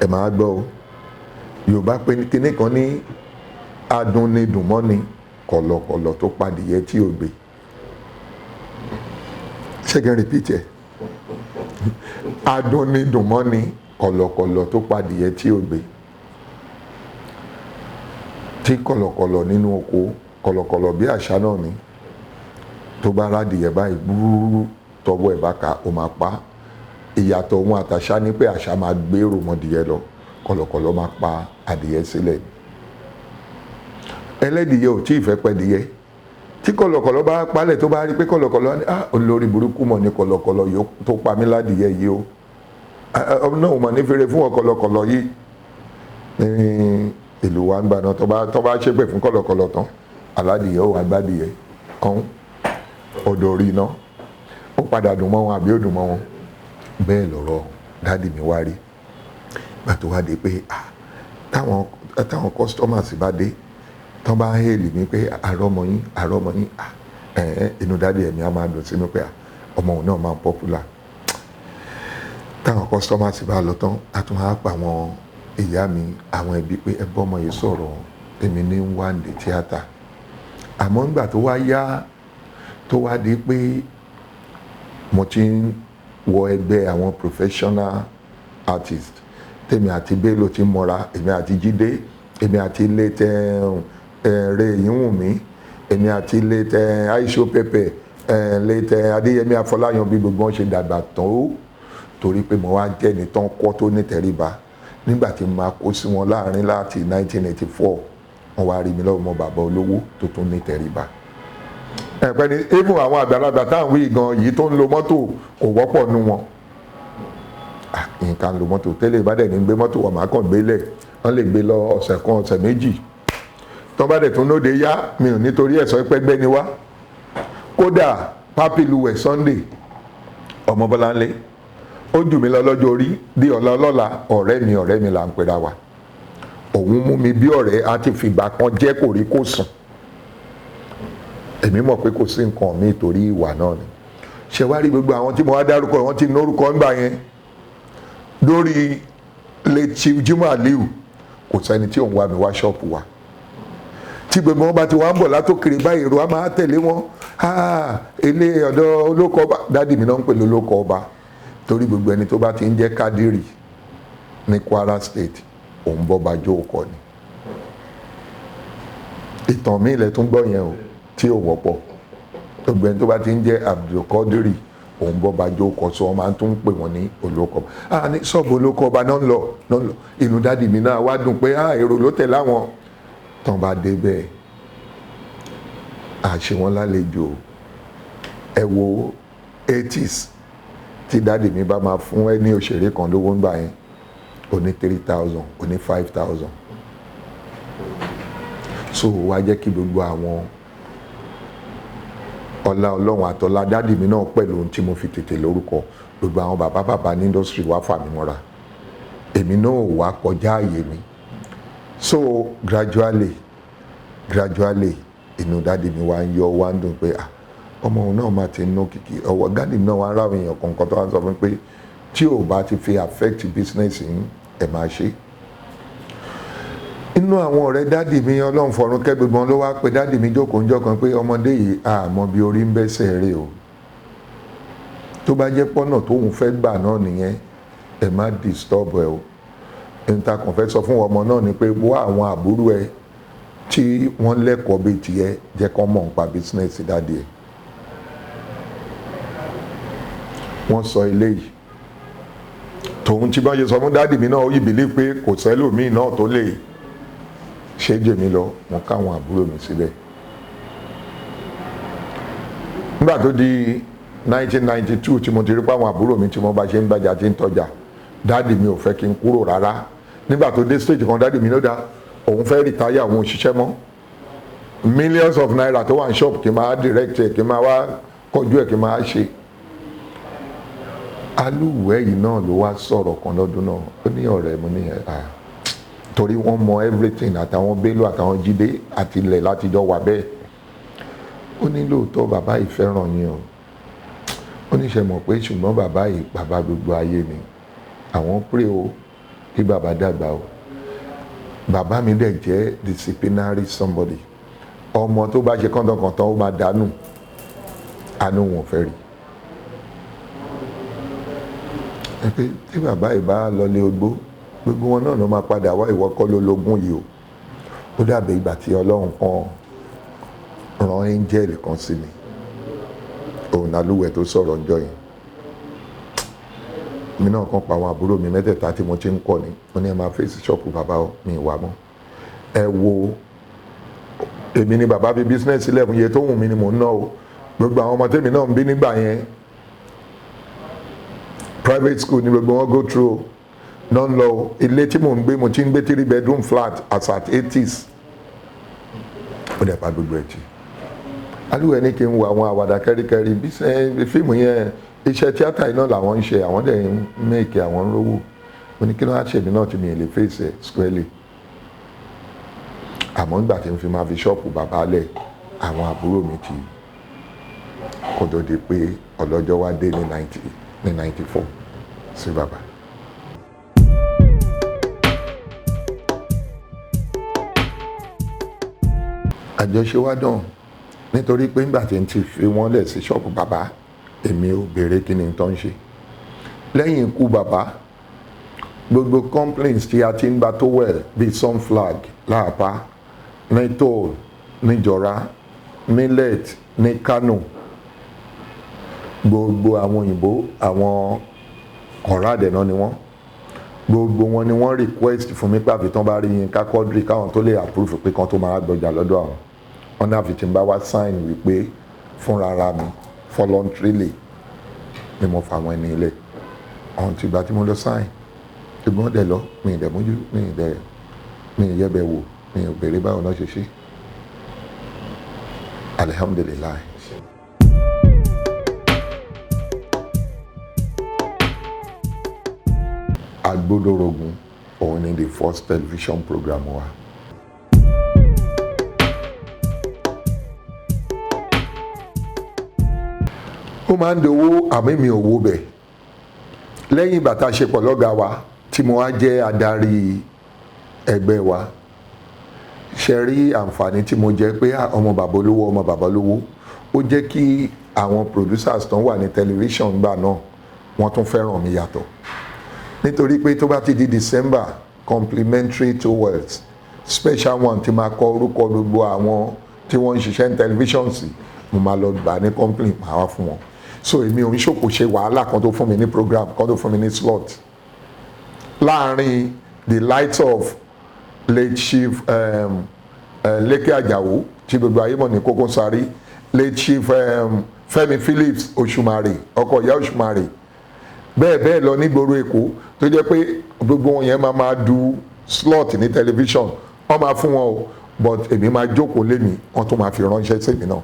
Ẹ máa gbọ́ o, Yorùbá pé kíní kan ní adùn ni dùn mọ́ ni kọ̀lọ̀kọ̀lọ̀ tó padìyẹ tí ò gbé. Ṣé kí n repeat ẹ̀? Adùn ni dùn mọ́ ni kọ̀lọ̀kọ̀lọ̀ tó padìyẹ tí ò gbé, tí kọ̀lọ̀kọ̀lọ̀ nínú oko, kọ̀lọ̀kọ̀lọ̀ bí àṣà náà ni, tó bá rádìyẹ báyìí gbúrú tọwọ́ ẹ̀ bá ka ó máa pa. Ìyàtọ̀ òun àtàṣà ni pé àṣà máa gbé ròmọdìyẹ lọ, kọ̀lọ̀kọ̀lọ̀ máa pa adìyẹ sílẹ̀. Ẹlẹ́dìyẹ ò tí ì fẹ́ pẹ́dìyẹ, tí kọ̀lọ̀kọ̀lọ̀ bá palẹ̀ tó bá rí pé kọ̀lọ̀kọ̀lọ̀ ní olórí burúkú mọ̀ ní kọ̀lọ̀kọ̀lọ̀ yóò tó pa mí ládìyẹ yìí o, náà mọ̀ ní fèrè fún kọ̀lọ̀kọ̀lọ̀ yìí. Ní ìlú wa ń gbà náà tó bá ṣépè fún kọ̀lọ̀kọ̀lọ̀ tán, aládìyẹ ó wá gbádìyẹ kan ọ̀dọ̀ orí iná, ó padà dùn mọ́ wọn àbí ó dùn mọ́ wọn. Bẹ́ẹ̀ lọ̀rọ̀ dáàdì mi wá rí. Gbà tó wá dé pé táwọn customers bá dé, tán bá hèlì mi pé àrọ́mọ yín, inú dáàdì ẹ̀mí á máa dùn sínú pé ọmọ òun náà máa popular. Táwọn customers bá lọ tán, a tún á pa àwọn ìyá mi, àwọn ẹbí pé ẹ bọ́mọ yìí sọ̀rọ̀, èmi ní one day theatre. Àmọ́ nígbà tó wá yá, tó wá di pé mo ti ń wọ ẹgbẹ́ àwọn professional artist, tèmi àti Bello ti mọ́ra, èmi àti Jídé, èmi àti late Rẹ̀ Yínwùmí, èmi àti late Aisho Pepe, late Adéyẹmí Afọláyan, bí gbogbo wọn ṣe dàgbà tán ó, torí pé mo wá jẹ́ ẹni tán kọ́ tó ní tẹríba. Nígbà tí mo máa kó sí wọn láàrin láti 1984, wọ́n wá rí mi lọ́wọ́ ọmọ bàbá olówó tó tún ní tẹríba. Ẹ̀pẹ́ ni even àwọn àgbàlagbà táwọn wí gan yìí tó ń lo mọ́tò kò wọ́pọ̀ nú wọn. Nǹkan lo mọ́tò tẹ́lẹ̀ bá dẹ̀ ní gbé mọ́tò wọn máa kàn gbélẹ̀, wọ́n lè gbé lọ ọ̀sẹ̀ kan ọ̀sẹ̀ méjì. Tọ́ bá dẹ̀ tún lóde yá, mi ò nítorí ẹ̀sọ́ pẹ́gbẹ́ ni wá. Kódà Pápíluwẹ̀ Sunday ọmọ Bọ́láńlé, ó jù mí lọ lọ́jọ́ orí, bí ọlọ́lá ọ̀rẹ́ mi là ń pera wa. Òun mú mi bí ọ̀rẹ́, a ti fìgbà kan jẹ́ kò rí kò sùn. Èmi mọ̀ pé kò sí nǹkan mi torí ìwà náà ni. Ṣé wá rí gbogbo àwọn tí mo wá dárúkọ, wọ́n ti nórúkọ ńgbà yẹn. Lórí late Chief Jimoh Aliu, kò sẹ́ni tí òun wá mi wá ṣọ́ọ̀pù wa. Tí gbogbo wọn bá ti wá ń bọ̀ látòkèrè báyìí, èrò á máa tẹ̀lé wọn. Ilé ọ̀dọ̀ olóko ọba, dádì mi náà ń pè lólóko ọba. Torí gbogbo ẹni tó bá ti ń jẹ́ Kádírì ní Kwara State, òun bọ́ bá jó ọkọ ni. Ìtàn mi ilẹ̀ tún gbọ́ yẹn o, tí ò wọ́pọ̀. Gbogbo ẹni tó bá ti ń jẹ́ Abdulkadiri, òun bọ́ bá jó ọkọ, sọ wọn máa tún pè wọ́n ní olóko ọba. Ní sọ́ọ̀bù olóko ọba náà ń lọ. Inú dádì mi náà wá dùn pé èrò ló tẹ̀ láwọn. Tán bá dé bẹ́ẹ̀, àṣẹ wọn lálejò. Ẹ wo 80s tí dádì mi bá máa fún ẹni òṣèré kan lówó ń gbà yẹn, ó ní 3,000, ó ní 5,000. So wá jẹ́ kí gbogbo àwọn ọlá ọlọ́run àtọ́lá dádì mi náà pẹ̀lú ohun tí mo fi tètè lórúkọ, gbogbo àwọn bàbá ní industry wá fà mí mọ́ra. Èmi náà wá kọjá àyè mi. So gradually inú dádì mi wá ń yọ, wá ń dùn pé ọmọ òun náà máa ti ń ná kìkì. Ọwọ́ dádì mi náà wá ń ráwọn èèyàn kọ̀ọ̀kan tó wá ń sọ fún mi pé tí ò bá ti fi affect business yín, ẹ máa ṣe. Inú àwọn ọ̀rẹ́ dádì mi, ọlọ́run fọ̀run kẹ́ gbogbo wọn, ló wá pé dádì mi jókòó ń jọkan pé ọmọdé yìí àmọ́ bí orí ń bẹ́sẹ̀ rẹ̀ o. Tó bá jẹ́ pọ́nà tóun fẹ́ gbà náà nìyẹn, ẹ má disturb ẹ o. Níta kàn fẹ́ sọ fún ọmọ náà ni pé wá àwọn àbúrò ẹ tí wọ́n lẹ́kọ̀ọ́ bíi tiẹ̀, jẹ́ kán mọ̀ nípa business dádì ẹ. Wọ́n sọ eléyìí. Tòun tí bá ṣe sọ fún dádì mi náà, ó yìí bìlí pé kò sẹ́lòmíì náà tó lè ṣe jè mí lọ. Wọ́n káwọn àbúrò mi síbẹ̀. Nígbà tó di 1992 tí mo ti rí pé àwọn àbúrò mi tí wọ́n bá ṣe ń gbàjà tí ń tọ́jà, dádì mi ò fẹ́ kí n kúrò rárá. Nígbà tó dé stage kan, dádì mi ló dá òun fẹ́ retire, àwọn òṣìṣẹ́ mọ́. Millions of naira tó wà ní shop kí n máa direct ẹ̀, kí n máa wá kọjú ẹ̀, kí n máa ṣe. Alúwẹ̀ yìí náà ló wá sọ̀rọ̀ kan lọ́dún náà. Ó ní ọ̀rẹ́ mo ní torí wọ́n mọ everything, àtàwọn Bello àtàwọn Jídé àti ilẹ̀ látijọ́ wà bẹ́ẹ̀. Ó ní lóòótọ́ bàbá yìí fẹ́ràn yín o. Ó ní ṣe mọ̀ pé ṣùgbọ́n bàbá yìí bàbá gbogbo ayé ni. Àwọn pray o kí bàbá dàgbà o. Bàbá mi dẹ̀ jẹ́ disciplinary somebody. Ọmọ tó bá ṣe kọ́ńtọ̀kọ̀ńtọ̀ ó máa dànù. Àánú wọn fẹ́ rí. pé tí bàbá yìí bá lọlé ogbó gbogbo wọn náà ló máa padà wá, ìwọ kọ́ ló lógún yìí o. Ó dàbí ìgbà tí Ọlọ́run kan rán áńgẹ́lì kan sí mi, òun lálùwẹ̀ tó sọ̀rọ̀ ńjọ́ yẹn. Mi náà kàn pa àwọn àbúrò mi mẹ́tẹ̀ẹ̀ta tí mo ti ń kọ́ ni, mo ní ẹ máa fèsì ṣọ́ọ̀pù bàbá mi wà mọ́. Ẹ wo, èmi ni bàbá fi bísínẹ́sì sílẹ̀ fún iye tó wù mí ni mò ń ná o. Gbogbo àwọn ọmọ tèmi náà ń bí nígbà yẹn private school ni gbogbo wọn go through, náà ń lọ ilé tí mò ń gbé, mo ti ń gbé 3 bedroom flat as at 80s. Ó dẹ̀ pa gbogbo ẹ̀ jì. Alúwẹ̀ ní kí n wo àwọn àwàdà kẹ́ríkẹ́rí bí fíìmù yẹn, iṣẹ́ tíátà iná làwọn ń ṣe, àwọn dẹ̀ ń mẹ́ẹ̀kì, àwọn ń rówó. Mo ní kí ló wá ṣèmi náà tí mi ò lè fèsì squarely. Àmọ́ nígbà tí n fi máa fi ṣọ́ọ̀pù bàbá lẹ̀, àwọn àbúrò mi ti kó tó di pé ọlọ́jọ́ wá dé ní 94 sí bàbá. Àjọṣe wa dàn nítorí pé nígbà tí n ti fi wọ́n lẹ̀ sí ṣọ́ọ̀bù bàbá, èmi ò béèrè kí ni tó ń ṣe. Lẹ́yìn ikú bàbá, gbogbo complaints tí a ti ń gba tó wẹ̀ bíi Sunflag Láàpá, ní Toll, ní Jọ̀rá, Millet, ní Kano, gbogbo àwọn òyìnbó, àwọn ọ̀rá àdẹ̀nà ni wọ́n. Gbogbo wọn ni wọ́n request fún mi pé àfi tán bá rí Yínká Quadri káwọn tó lè approve pé kan tó máa gbọjà lọ́dọ̀ àwọn. Wọ́n ní àfi tí n bá wá sign wípé fúnra ara mi voluntarily ni mo fa àwọn ẹni ilẹ̀. Àwọn tí ìgbà tí mo lọ sign, ṣùgbọ́n dẹ̀ lọ, mi ì dẹ̀ mójú, mi ì yẹ̀bẹ̀ wò, mi ì béèrè báwo náà ṣe ṣe. Alhamdulillah. Agbódòrògùn, òun ni the first television program wa. Ó máa ń dowó àmì mi ò wo bẹ̀. Lẹ́yìn ìgbà tá a ṣe pọ̀ lọ́gàá wa tí mo wá jẹ́ adarí ẹgbẹ́ wa, ṣe rí àǹfààní tí mo jẹ́ pé ọmọ bàbá olówó, ó jẹ́ kí àwọn producers tó wà ní tẹlifíṣàn gbà náà wọ́n tún fẹ́ràn mi yàtọ̀. Nítorí pé tó bá ti di December, complimentary towels special one tí máa kọ orúkọ gbogbo àwọn tí wọ́n ń ṣiṣẹ́ ní tẹlifíṣàn sí, mo máa lọ gbà ní company, máa wá fún wọn. So èmi ò ń ṣòkò ṣe wàhálà kan tó fún mi ní program, kan tó fún mi ní slot. Láàárín the light of late chief Lékè Àjàó tí gbogbo ayé mọ̀ ní Kókó Sáré, late chief Fẹ́mi Phillips Òṣùmàrè, ọkọ ìyá Òṣùmàrè, bẹ́ẹ̀ lọ nígboro Èkó tó jẹ́ pé gbogbo wọn yẹn máa du slot ní tẹlifíṣàn, wọ́n máa fún wọn o, but èmi máa jókòó lémi, wọ́n tún máa fi ránṣẹ́ sèmi náà.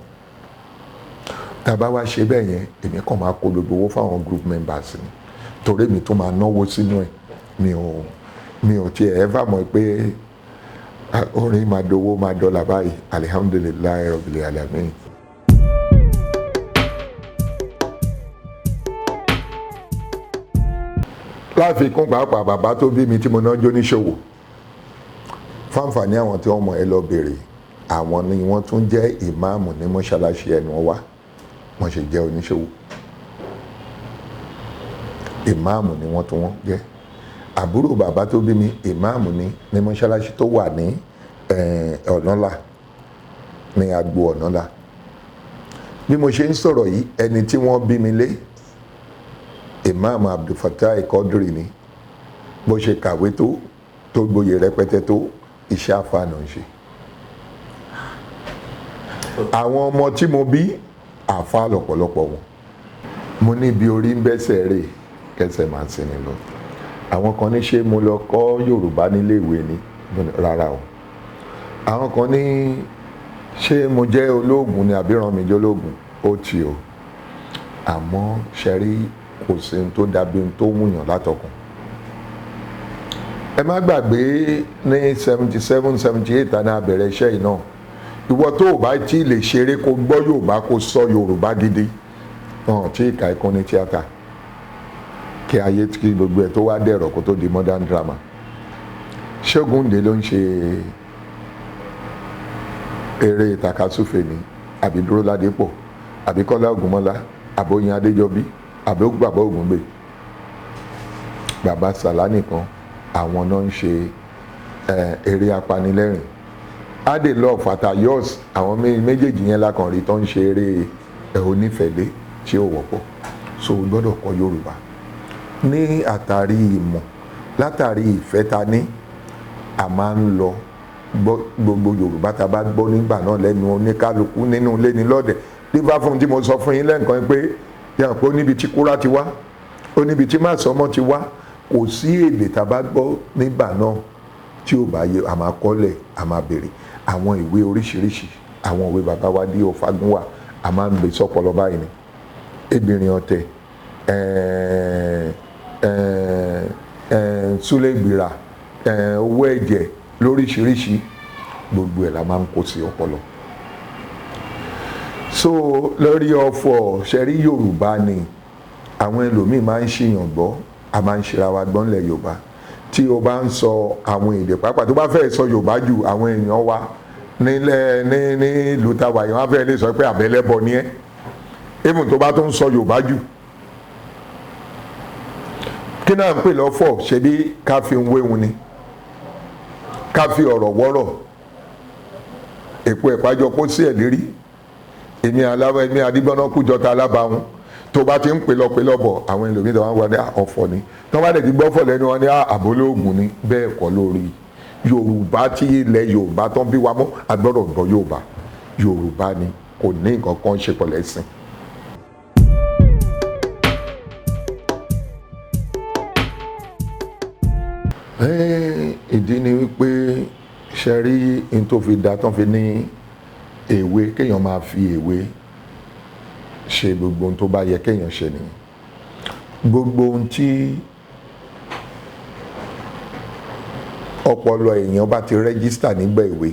Tàbá wá ṣe bẹ́ẹ̀ yẹn, èmi kàn máa kó gbogbo owó fáwọn group members ni, torí mi tún máa náwó sínú ẹ̀. Mi ò tiẹ̀ ever mọ̀ pé orin máa dowó máa dọ́là báyìí. Alhamdulillahi Rabbil Alamin. Láfikún pàápàá bàbá tó bí mi tí mo náà jó níṣòwò, fáǹfààní àwọn tí wọ́n mọ̀ ẹ lọ bèrè, àwọn ni wọ́n tún jẹ́ ìmáàmù ní mọ́ṣáláṣí ẹnu wa, wọ́n ṣe jẹ́ oníṣòwò. Ìmáàmù ni wọ́n tún wọ́n jẹ́. Àbúrò bàbá tó bí mi ìmáàmù ní mọ́ṣáláṣí tó wà ní Ọ̀nàlà, ní agbo Ọ̀nàlà. Bí mo ṣe ń sọ̀rọ̀ yìí, ẹni tí wọ́n bí mi lé, Imam Abdulfatai Quadri ni. Bó ṣe kàwé tó gboyè rẹpẹtẹ tó, iṣẹ́ àfààní ń ṣe. Àwọn ọmọ tí mo bí, àfáà lọ́pọ̀lọpọ̀ wọn. Mo ní bí orí ń bẹ́sẹ̀ rè kẹsẹ̀ máa sinmi lọ. Àwọn kan ní ṣé mo lọ kọ́ Yorùbá nílé ìwé ni? Rárá o. Àwọn kan ní ṣé mo jẹ́ olóògùn ni àbí ràn mí jẹ́ olóògùn? Ó ti o. Àmọ́ ṣẹ́rí kò sí ohun tó dàbí ohun tó wùyàn látọkùn. Ẹ má gbàgbé ní 77, 78 àná àbẹ̀rẹ̀ iṣẹ́ yìí náà. Ìwọ tó o bá tí lè ṣeré kó gbọ́ Yorùbá kó sọ Yorùbá gidi, tí ìka ẹ̀kọ́ ní tíátà, kí ayé tí gbogbo ẹ̀ tó wá dẹ̀rọ̀ kó tó di modern drama. Ṣógúndé ló ń ṣe eré takasúfè ni, àbí Dúró Ládépọ̀, àbí Kọ́lá Ògúnmọ́lá, àbí Oyin Adéjọbí, àbí Bàbá Ògúngbè. bàbá Sàlá nìkan àwọn náà ń ṣe eré apanilẹ́rìn. Adelove Fatayos àwọn méjèèjì yẹn lákàn rí tó ń ṣe eré onífẹ̀lé tí ó wọ́pọ̀. So o gbọ́dọ̀ kọ́ Yorùbá ní àtàrí ìmọ̀, látàrí ìfẹ́ ta ní, a máa ń lọ gbogbo Yorùbá ta bá gbọ́ nígbà náà lẹ́nu oníkálukú nínú ilé ní lọ́dẹ̀. Dífá fún tí mo sọ fún yín lẹ́ǹkan pé yàn pé ó níbi tí kúrá ti wá, ó níbi tí Màsọ́mọ́ ti wá, kò sí èdè tá a bá gbọ́ nígbà náà tí ò bá yẹ, a máa kọ́lẹ̀, a máa béèrè àwọn ìwé oríṣiríṣi, àwọn ìwé bàbá wa dí Ọ̀fágúnwà, a máa ń gbé sọ́pọ̀lọ́ báyìí ni. Egbìnrin ọ̀tẹ̀, Súlé Ìgbìrà, owó ẹ̀jẹ̀ lóríṣiríṣi, gbogbo ẹ̀ la máa ń kó sí ọpọlọ. So lórí ọ̀fọ̀ ṣẹ̀rí Yorùbá ni àwọn ẹlòmíì máa ń ṣìyàn gbọ́, a máa ń ṣera wa gbọ́ nílẹ̀ Yorùbá. Tí o bá ń sọ àwọn èdè pàápàá tó bá fẹ́ sọ Yorùbá jù, àwọn èèyàn wa ní ìlú tàwa yìí wọ́n á fẹ́ lè sọ pé àbẹ́lẹ́bọ ni ẹ́, even tó bá tó ń sọ Yorùbá jù. Kí náà ń pè lọ́fọ̀, ṣebí ká fi ń wéhun ni, ká fi ọ̀rọ̀ wọ́rọ̀, èpo ẹ̀pájọ kó sí ẹ̀ lérí, èmi Adígbọ́nà kú jọta alábàáhùn. Tó bá ti ń pè lọ́bọ̀, àwọn ẹlòmíì tó wá ń wọlé ọ̀fọ̀ ni, tó bá dẹ̀ ti gbọ́fọ̀ lẹ́nu wọn ní àbólóògùn ni. Bẹ́ẹ̀ kọ́ lórí Yorùbá tí ilẹ̀ Yorùbá tó ń bí wa mọ́, a gbọ́dọ̀ gbọ́ Yorùbá. Yorùbá ni, kò ní nǹkan kan ṣe pẹ̀lú ẹ̀sìn. Ìdí ni wípé ṣe rí in tó fi dá tán fi ní èwe, kéèyàn máa fi èwe ṣe gbogbo ohun tó bá yẹ kéèyàn ṣe nìyẹn. Gbogbo ohun tí ọpọlọ èèyàn bá ti rẹ́gísítà nígbà èwe,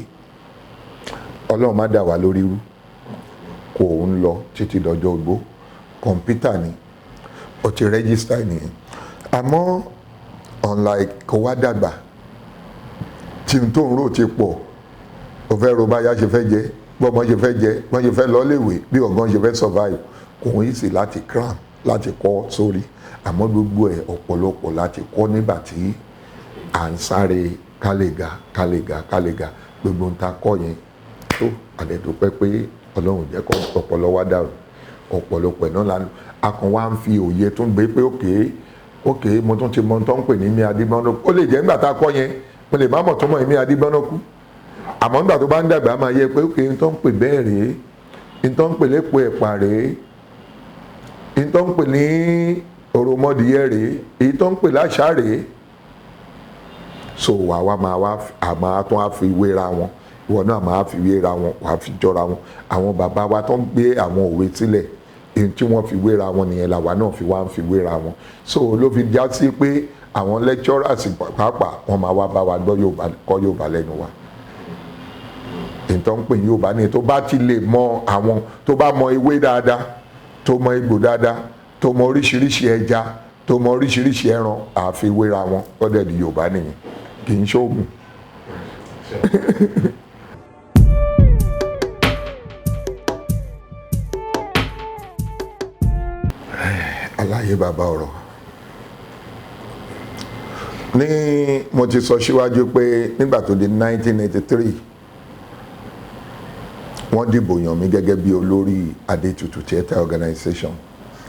Ọlọ́run má dà wá lórí rú, kò ń lọ títí dọjọ́ ogbó. Kọ̀ǹpútà ni ó ti rẹ́gísítà nìyẹn. Àmọ́ unlike kó wá dàgbà tí n tó ń rò ti pọ̀, ó fẹ́ ro báyá ṣe fẹ́ jẹ, bọ́mọ ṣe fẹ́ jẹ, wọ́n ṣe fẹ́ lọ léèwé, bí ọ̀gán ṣe fẹ́ survive, kò ń easy láti cram, láti kọ́ sórí. Àmọ́ gbogbo ẹ̀ ọ̀pọ̀lọpọ̀ láti kọ́ nígbà tí à ń sáré kálẹ̀gà gbogbo ń ta kọ́ yẹn tó àdẹ̀dùpẹ́ pé Ọlọ́run jẹ́ kó ọpọlọ wá dàrú. Ọ̀pọ̀lọpọ̀ náà lánàá a kàn wá ń fi òye tó ń gbé pé òkè mo tún ti mọ tó ń pè ní Ìmí Adígbọ́nà. Ó lè jẹ́ nígbà tá a kọ́ yẹn mo lè má mọ̀ tó mọ̀ Ìmí Adígbọ́nà kú, àmọ́ nígbà tó bá ń dàgbà máa yẹ pé òkè n tó ń pè bẹ́ẹ̀ rèé, n tó ń pè lépo ẹ̀pà rèé, n tó ń pè ní òròmọdìyẹ rèé, èyí tó ń pè láṣà rèé. So àwa máa tún á fi wéra wọn, ìwọ náà máa fi wéra wọn, wàá fi jọra wọn. Àwọn bàbá wa tó ń gbé àwọn òwe sílẹ̀, èyí tí wọ́n fi wéra wọn nìyẹn làwa náà wá ń fi wéra wọn. So ló fi já sí pé àwọn lecturers pàápàá wọ́n máa wá bá wa gbọ́ Yorùbá, kọ́ Yorùbá lẹ́nu wa. Ìtọ́ ń pè Yorùbá ní tó bá ti lè mọ àwọn, tó bá mọ ewé dáadáa, tó mọ egbò dáadáa, tó mọ oríṣiríṣi ẹja, tó mọ oríṣiríṣi ẹran, àfi wéra wọn, lọ́dẹ̀ di Yorùbá nìyẹn, kì í ṣoògùn. Aláyé bàbá ọ̀rọ̀. Mo ti sọ síwájú pé nígbà tó di 1983 wọ́n dìbò yàn mí gẹ́gẹ́ bí olórí Adétutù Theatre Organization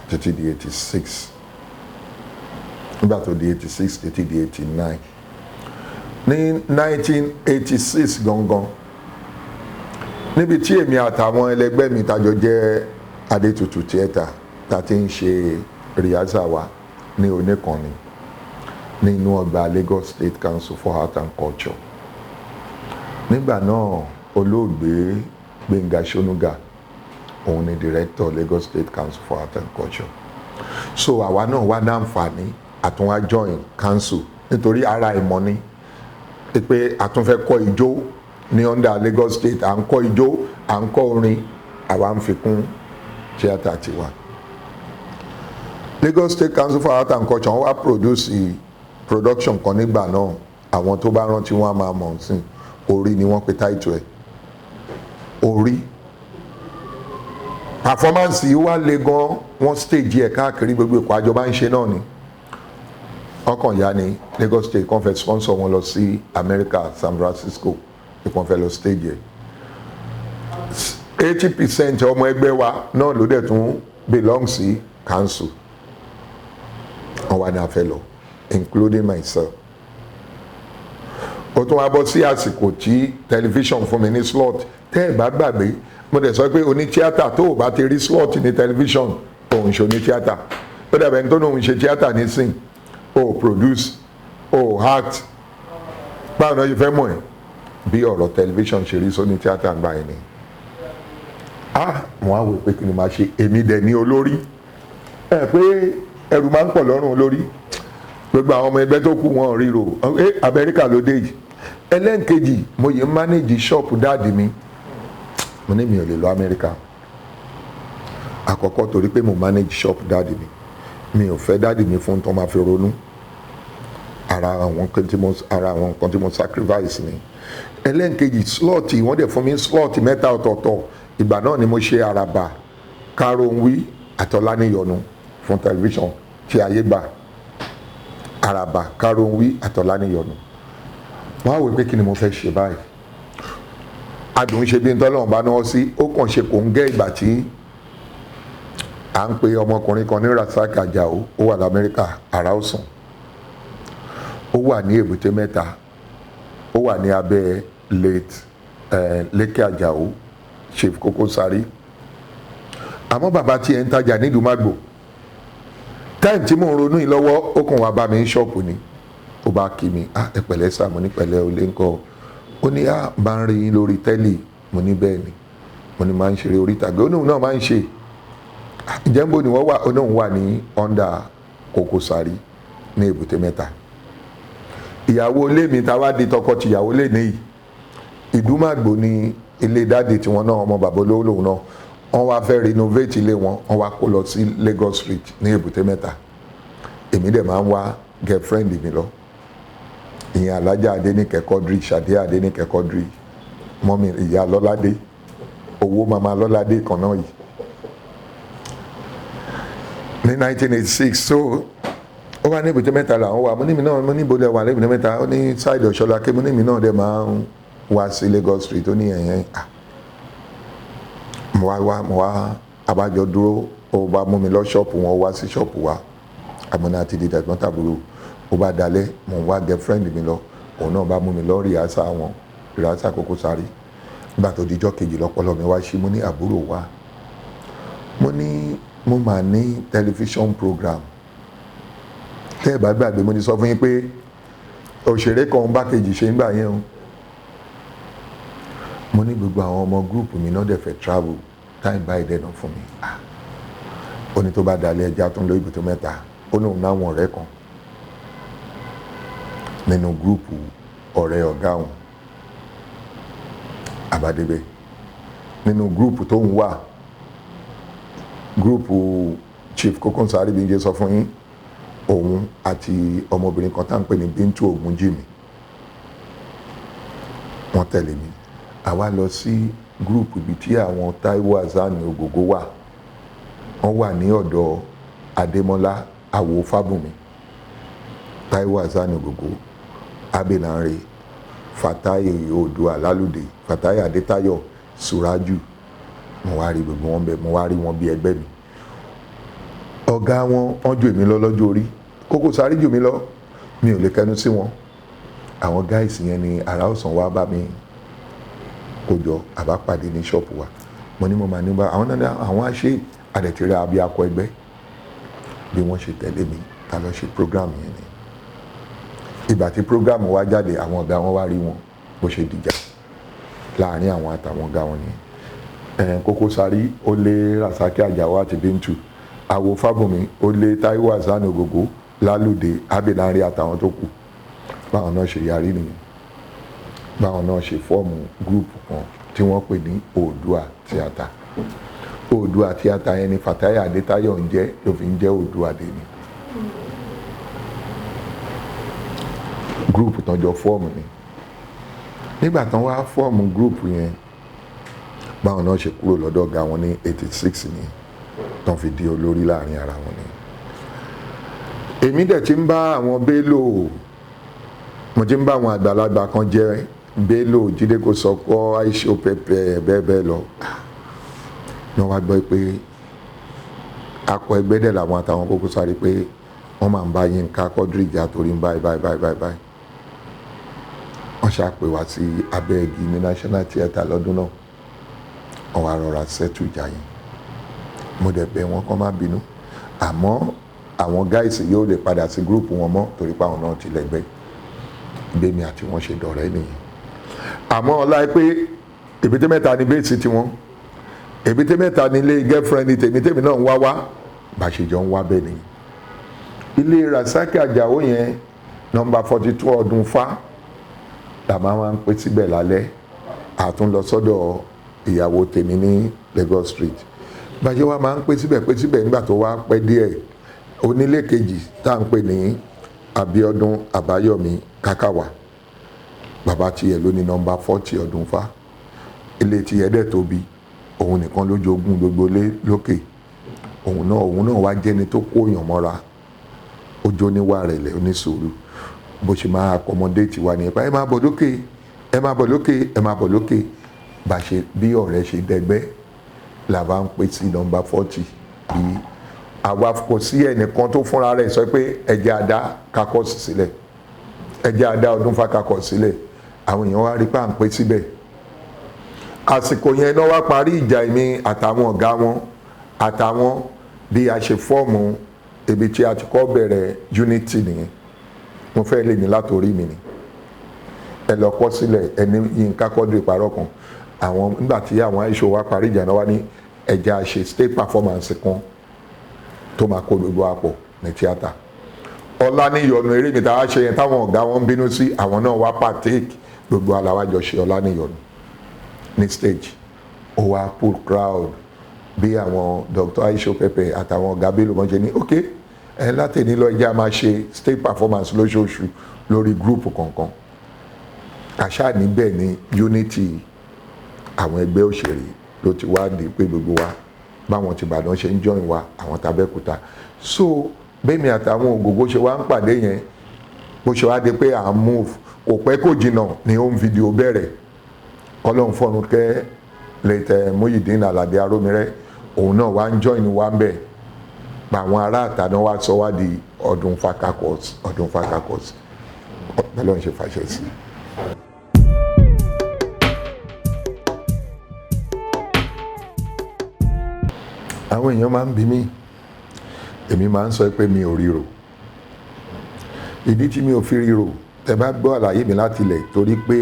títí di 86. Nígbà tó di 86 títí di 89. Ní 1986 gangan, níbi tí èmi àtàwọn ẹlẹgbẹ́ mi tàjọ jẹ́ Adétutù Theatre tá ti ń ṣe rìhásà wa ní Oníkànnì nínú ọgbà Lagos State Council for Art and Culture. Nígbà náà olóògbé Gbénga Ṣónúgà òun ni director Lagos State Council for Art and Culture. So àwa náà wá dáǹfààní àtúnwá join council nítorí ara ìmọ̀ ni pé àtúnfẹ́ kọ́ ijó ní under Lagos State, à ń kọ́ ijó, à ń kọ́ orin, àwa ń fi kún theatre tiwa. Lagos State Council for Art and Culture wọ́n wá production kan nígbà náà, àwọn tó bá rántí wọn á máa mọ̀ sí Orí ni wọ́n pe title ẹ̀, Orí. Performance yìí wá le gan, wọ́n stage ẹ̀ káàkiri gbogbo Èkó, àjọba ń ṣe náà ni. ọkàn ya ni Lagos State kan fẹ́ sponsor wọn lọ sí America, San Francisco, ìkan fẹ́ lọ stage ẹ̀. 80% ọmọ ẹgbẹ́ wa náà ló dẹ̀ tún belong sí council. Wọ́n wá ní a fẹ́ lọ, including myself. Ó tún wá bọ́ sí àsìkò tí television fún mi ní slot. Tẹ́ ẹ̀ bá gbàgbé, mo dẹ̀ sọ pé oní tíátà tó o bá ti rí slot ní television, òun ṣe oní tíátà. Ó dàbẹ̀ ní tó lóun ṣe tíátà nísìn, o produce, o act. Báwo ni wọ́n ṣe fẹ́ mọ̀ ẹ́? Bí ọ̀rọ̀ television ṣe rí sóní tíátà ń gbà yẹn ni. Mo á wò pé kí ni màá ṣe, èmi dẹ̀ ní olórí. Ẹ pé ẹrù máa ń pọ̀ lọ́rùn olórí. Gbogbo àwọn ọmọ ẹgbẹ́ tó kù wọn ríro. Amẹ́ríkà ló dé yìí. Ẹlẹ́nkejì, mo yẹ manage shop dáàdì mi. Mo ní mi ò lè lọ Amẹ́ríkà. Àkọ́kọ́ torí pé mo manage shop dáàdì mi. Mi ò fẹ́ dáàdì mi fún tó máa fi ronú. Ara àwọn nǹkan tí mo sacrifice ni. Ẹlẹ́nkejì, slot wọ́n dẹ̀ fún mi slot mẹ́ta ọ̀tọ̀ọ̀tọ̀. Ìgbà náà ni mo ṣe Àràbà, Karòǹwí àtọ̀láníyọ̀nù fún tẹlifíṣàn tí ayé gbà. Àràbà, Karòǹwí àtọ̀láníyọ̀nù. Wọ́n á wò pé kí ni mo fẹ́ ṣe báyìí. Adùn ṣe bí n tọ́lọ́run bá náwó sí, ó kàn ṣe kò ń gẹ́ ìgbà tí à ń pe ọmọkùnrin kan ní Rasaki Àjàó, ó wà l'Amẹ́ríkà, àrà ọ̀sán. Ó wà ní Èbúté Mẹ́ta, ó wà ní abẹ́ Lékè Àjàó, Chief Koko Sari. Àmọ́ bàbá tí ẹ ń tajà ní Ìdúmàgbò. Táìmù tí mò ń ronú yìí lọ́wọ́, ó kàn wá bá mi ní ṣọ́ọ̀pù ni. Ó bá kí mi, ẹ pẹ̀lẹ́ sà, mo ní pẹ̀lẹ́ olè ńkọ́. Ó ní bá ń rí yín lórí tẹ́lì, mo ní bẹ́ẹ̀ ni. Mo ní máa ń ṣeré orí ìtàgé, ó ní òun náà máa ń ṣe. Ǹjẹ́ ń bò ní wọ́n wà, ó ní òun wà ní under Koko Sari ní Èbúté Mẹ́ta. Ìyàwó ilé mi ta wá di tọkọ-tìyàwó lé ní yìí. Ìdúmàgbò ni ilé dáàdì tí wọ́n náà ọmọ bàbá olówó lòun náà. Wọ́n wá fẹ́ renovate ilé wọn, wọ́n wá kó lọ sí Lagos Street ní Èbúté Mẹ́ta. Èmi dẹ̀ máa ń wá girlfriend mi lọ. Ìyẹn Alájà Adéníkẹ́ Quadri, Ṣàdé Adéníkẹ́ Quadri, mọ́mí ìyá Lọ́ládé, owó mama Lọ́ládé kan náà yìí. Ní 1986, so ó wá ní Èbúté Mẹ́ta làwọn wà. Mo ní mi náà, mo ní ibo lẹ wà ní Èbúté Mẹ́ta, ó ní side Ọ̀ṣọ́láké, mo ní mi náà dẹ̀ máa ń wá sí Lagos Street, ó ní ẹ̀yẹn. Mo wá abájọ dúró, ó bá mú mi lọ ṣọ́ọ̀pù wọn, ó wá sí ṣọ́ọ̀pù wa. Àmọ́ná ti di tẹ̀gbọ́n tàbúrò. Ó bá dalẹ̀, mo ń wá girlfriend mi lọ, òun náà bá mú mi lọ rìhásà wọn, rìhásà Koko Sari. Nígbà tó dijọ́ kejì lọ́pọlọ mi wá sí, mo ní àbúrò wa. Mo ní mo máa ní television program. Tẹ́ ẹ bá gbàgbé, mo ní sọ fún yín pé òṣèré kan bá kejì ṣe ń gbà yẹn o. Mo ní gbogbo àwọn ọmọ gúrùpù mi náà dẹ̀ fẹ́ travel, time by dẹ̀nà fún mi. Ó ní tó bá dalẹ̀ ẹja tó ń lọ Èbúté Mẹ́ta, ó lóun náwọn ọ̀rẹ́ kan nínú gúrùpù ọ̀rẹ́ ọ̀gá òun. Àbádébẹ̀ nínú gúrùpù tó ń wà, gúrùpù Chief Koko Sari bí n jẹ́ sọ fún yín, òun àti ọmọbìnrin kan tá ń pè ní Bíntu Ògúnjìmí, wọ́n tẹ̀lé mi. Àwa lọ sí gúrùpù ibi tí àwọn Táíwò Hassan Ògògó wà. Wọ́n wà ní ọ̀dọ̀ Adémọ́lá Àwò Fábùnmi, Táíwò Hassan Ògògó, Abẹ́nàrè, Fatai Oòduà Lálùdé, Fatai Adétáyọ̀, Suraju. Mo wá rí gbogbo wọn bẹ́ẹ̀, mo wá rí wọn bí ẹgbẹ́ mi. Ọ̀gá wọn, wọ́n jù mí lọ lọ́jọ́ orí. Koko Sari jù mí lọ, mi ò lè kẹnu sí wọn. Àwọn guys yẹn ni àrà ọ̀sán wá bá mi kójọ, àbápàdé ní ṣọ́ọ̀pù wa. Mo ní mo máa nígbà àwọn náà àwọn á ṣe àdẹ̀tẹ̀rẹ̀ àbí akọ ẹgbẹ́. Bí wọ́n ṣe tẹ̀lé mi, ta lọ ṣe program yẹn ni. Ìgbà tí program wa jáde, àwọn ọ̀gá wọn wá rí wọn bó ṣe dìjà láàrin àwọn àtàwọn ọ̀gá wọn ni. Koko Sari ó lé Rasaki Àjàó àti Bíntu. Àwò Fábùnmi ó lé Táíwò Hassan Ògògó, Lálùdé, Abẹ́nàrè àtàwọn tó kù. Báwọn náà ṣe yarí nìyẹn. Báwọn náà ṣe fọ́ọ̀mù gúrùpù kan tí wọ́n pè ní Oòduà Tíátà. Oòduà Tíátà yẹn ni Fatai Adétáyọ̀ ń jẹ́, ló fi ń jẹ́ Oòduà dé ni. Gúrùpù tán jọ fọ́ọ̀mù ni. Nígbà tán wá fọ́ọ̀mù gúrùpù yẹn, báwọn náà ṣe kúrò lọ́dọ̀ ọ̀gá wọn ní 86 ni tán fi di olórí láàrin ara wọn ni. èmi dẹ̀ ti ń bá àwọn Bello, mo ti ń bá àwọn àgbàlagbà kan jẹ́ Bello, Jídé Kòsọ́kọ́, Aisho Pepe bẹ́ẹ̀ bẹ́ẹ̀ lọ. Ní wọ́n wá gbọ́ pé akọ ẹgbẹ́ dẹ̀ làwọn àtàwọn Koko Zaria pé wọ́n máa ń bá Yínká Quadri jà torí ń báyìí. Wọ́n ṣàpè wá sí abẹ́ igi ní National Theatre lọ́dún náà. Wọ́n wá rọra sẹ́tù ìjà yẹn. Mo dẹ̀ bẹ̀ wọ́n kán má bínú. Àmọ́ àwọn guys yóò lè padà sí gúrùpù wọn mọ́ torí pé àwọn náà ti lẹ́gbẹ́. Ìgbémi àti wọ́n ṣe dọ̀rẹ́ nìyẹn. Àmọ́ ọlá pé Èbúté Mẹ́ta ni bẹ́ẹ̀sì tiwọn. Èbúté Mẹ́ta ni ilé girlfriend tèmi náà ń wá bá ṣe jọ ń wá bẹ́ẹ̀ nìyẹn. Ilé Rasaki Àjàó yẹn nọ́mbà 42 ọdún fá la máa ń pè síbẹ̀ lálẹ́. Àtún lọ sọ́dọ̀ ìyàwó tèmi ní Lagos Street. Bàjẹ́ wa máa ń pè síbẹ̀ nígbà tó wá pẹ́ díẹ̀. Onílé kejì tá à ń pè ní Abíọ́dún Àbáyọ̀mí Kákàwá. Bàbá tiẹ̀ ló ní nọ́mbà 40 ọdún fá. Ilé tiẹ̀ dẹ̀ tóbi. Òun nìkan ló jogún gbogbo lé lókè. Òun náà wá jẹ́ni tó kóyàn mọ́ra. Ó jó níwà rẹ̀lẹ̀ onísùúrù. Bó ṣe máa accommodate wa ní ẹ̀pá ẹ máa bọ̀ lókè. Bá ṣe bí ọ̀rẹ́ ṣe dẹgbẹ́ là bá ń pè sí nọ́mbà 40. Bí àwa kò sí ẹnìkan tó fúnra rẹ̀ sọ pé ẹjẹ́ àdá kakọ́ọ̀sì sílẹ̀. Ẹjẹ́ àdá ọdún fá kakọ́ọ̀sì sílẹ̀. Àwọn èèyàn wá rí pé à ń pè síbẹ̀. Àsìkò yẹn náà wá parí ìjà èmi àtàwọn ọ̀gá wọn àtàwọn bí a ṣe fọ́ọ̀mù ibi tí a ti kọ́ bẹ̀rẹ̀ unity nìyẹn. Mo fẹ́ lè ní látòrí mi ni. Ẹ lọ kọ́ sílẹ̀ ẹni Yínká Quadri parọ́ kan. Àwọn nígbà tí àwọn Aisho wá parí ìjà náà wá ní ẹja ṣe stage performance kan tó máa kó gbogbo àpọ̀ ní tíátà. Ọláníyọ̀nù eré mi táwa ṣe yẹn táwọn ọ̀gá wọn bínú sí àwọn náà wá partake gbogbo aláwájọ ṣe Ọláníyọ̀nù ní stage. Ó wá pull crowd bí àwọn Dr. Aisho Pepe àtàwọn ọ̀gá Bello wọ́n ṣe ní ok láti ní lọ ẹjẹ́ a máa ṣe stage performance lóṣooṣù lórí gúrùpù kọ̀ọ̀kan. Àṣà níbẹ̀ ni unity àwọn ẹgbẹ́ òṣèré ló ti wá di pé gbogbo wa báwọn ti Ìbàdàn ṣe ń join wa àwọn tàbẹ́kúta. So bẹ́ẹ̀mi àtàwọn Ògògó ṣe wá ń pàdé yẹn bó ṣe wá di pé à ń move kò pẹ́ kò jìnnà ni home video bẹ̀rẹ̀. Ọlọ́run fọ́run kẹ́ lẹ́tẹ̀ Muyideen Alabi Arómiré òun náà wá ń join wa ń bẹ̀. Àwọn ará àtàná wá sọ wá di ọdún Fakakos. Ọlọ́run ṣe fàṣẹ sí. Àwọn èèyàn máa ń bi mí, èmi máa ń sọ pé mi ò ríro. Ìdí tí mi ò fi ríro tẹ́ bá gbọ́ àlàyé mi láti ilẹ̀ torí pé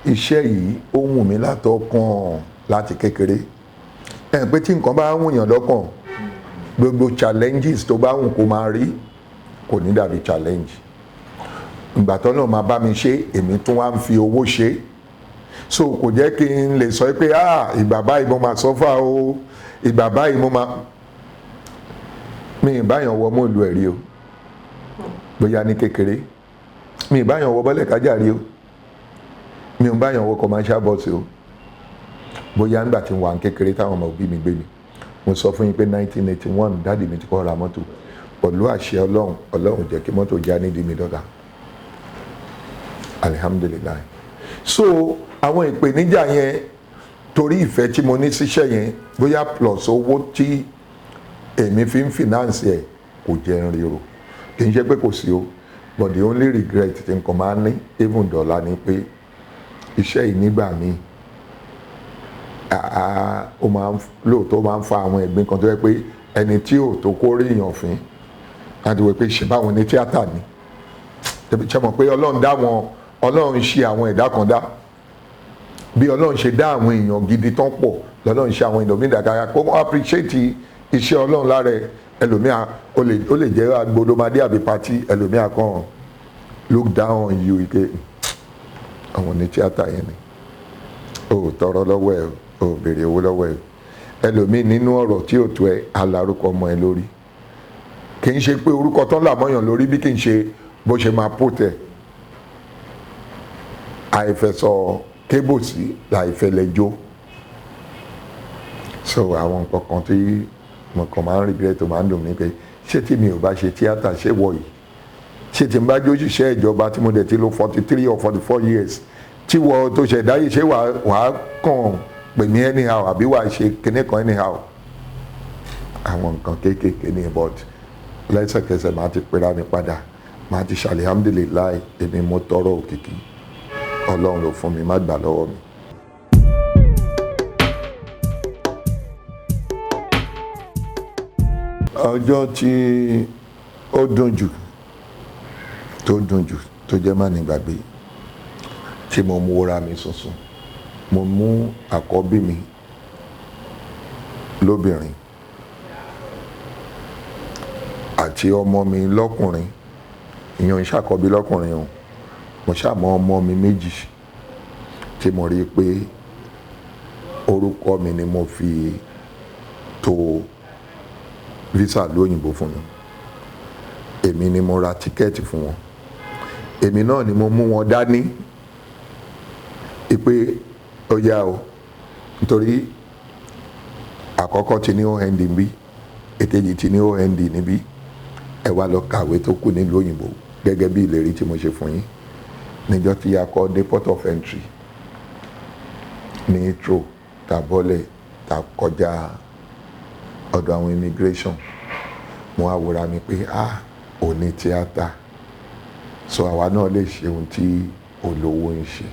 iṣẹ́ yìí ó wù mí látọkàn láti kékeré. Pé tí nǹkan bá wùyàn lọ́kàn gbogbo challenges tó bá wù kó máa rí kò ní dàbí challenge. Ìgbà tó náà máa bá mi ṣe èmi tún wá ń fi owó ṣe. So kò jẹ́ kí n lè sọ pé ìgbà báyìí mo máa suffer o ìgbà báyìí mo máa mi ìbáyàn wọ mọ́ ìlú ẹ̀rí o bóyá ní kékeré mi ìbáyàn wọ bọ́lẹ̀ kájà rí o mi ìbáyàn wọ commercial bus o bóyá nígbà tí wà ń kékeré táwọn ọmọ òbí mi gbé mi mo sọ fún yín pé 1981 dáàdì mi ti kọ́ ra mọ́tò pẹ̀lú àṣẹ ọlọ́run jẹ́ kí mọ́tò já nídìí mi dọ́gà alihamudulilayi. So àwọn ìpèníjà yẹn torí ìfẹ́ tí mo ní síṣẹ́ yẹn bóyá plus owó tí èmi fi ń finance ẹ̀ kò jẹ́ ń ríro kì í ṣe pé kò sí o but the only regret tí nǹkan máa ń ní even dọ́là ni pé iṣẹ́ yìí nígbà míì ó máa ń lóòótọ́ máa ń fa àwọn ẹ̀gbin kan tó yẹ pé ẹni tí ò tó kó rí èèyàn fín láti wọ pé ṣe báwọn ní tíátà ni ṣe mọ̀ pé ọlọ́run dá wọn ọlọ́run ṣe àwọn ẹ̀dá kan dá bí ọlọ́run ṣe dá àwọn èèyàn gidi tán pọ̀ lọ́lọ́run ṣe àwọn èèyàn mídàkára kó wọ́n appreciate iṣẹ́ ọlọ́run lára ẹlòmíà ó lè jẹ́ agbódómadé àbí pati ẹlòmíà kan look down on you ike àwọn ní tíátà yẹn ni ó tọrọ lọ́wọ́ ẹ̀ ó béèrè owó lọ́wọ́ ẹ̀ ẹlòmíì nínú ọ̀rọ̀ tí ò tó ẹ alárúkọ ọmọ ẹ lórí kì í ṣe pé orúkọ tán làmọ́yàn lórí bí kì í ṣe bó ṣe máa pòtẹ̀ àìfẹsọ̀ kébù sí láìfẹlẹ́jọ́ so àwọn nǹkan kan tí mo kàn máa ń regret tó máa ń dùn mí pé ṣé tí mi ò bá ṣe tíátà ṣé wọ̀ yìí ṣé tí n bá jóṣìṣẹ́ ìjọba tí mo dẹ̀ ti lò 43 or 44 years tí wọ́n tó ṣẹ̀dá yìí ṣé wàá kàn pè mí anyhow àbí wàá ṣe kinní kan anyhow àwọn nǹkan kéékèèké ní but lẹ́sẹ̀kẹsẹ̀ máa ti pera mi padà máa ti ṣe alihamudulilayi èmi mo tọrọ òkìkí ọlọ́run ló fún mi má gbà lọ́wọ́ mi. ọjọ́ tí ó dùn jù tó jẹ́ má ní gbàgbé tí mo mú wúra mi sùnsùn mo mú àkọ́bí mi lóbìnrin àti ọmọ mi lọ́kùnrin ìyẹn ìṣàkọ́bí lọ́kùnrin o mo ṣàmọ́ ọmọ mi méjì tí mo rí i pé orúkọ mi ni mo fi tó visa lóyìnbó fún mi èmi ni mo ra tíkẹ́ẹ̀tì fún wọn èmi náà ni mo mú wọn dání pé ó yá o nítorí àkọ́kọ́ ti ní OND níbí èkejì ti ní OND níbí ẹ wá lọ kàwé tó kù nílùú òyìnbó gẹ́gẹ́ bí ìlérí tí mo ṣe fún yín níjọ́ tí a kọ́ dé port of entry ní Heathrow tá bọ́lẹ̀ tá kọjá ọ̀dọ̀ àwọn immigration mo wá wòra mi pé ò ní tíátà so àwa náà lè ṣe ohun tí olówó ń ṣe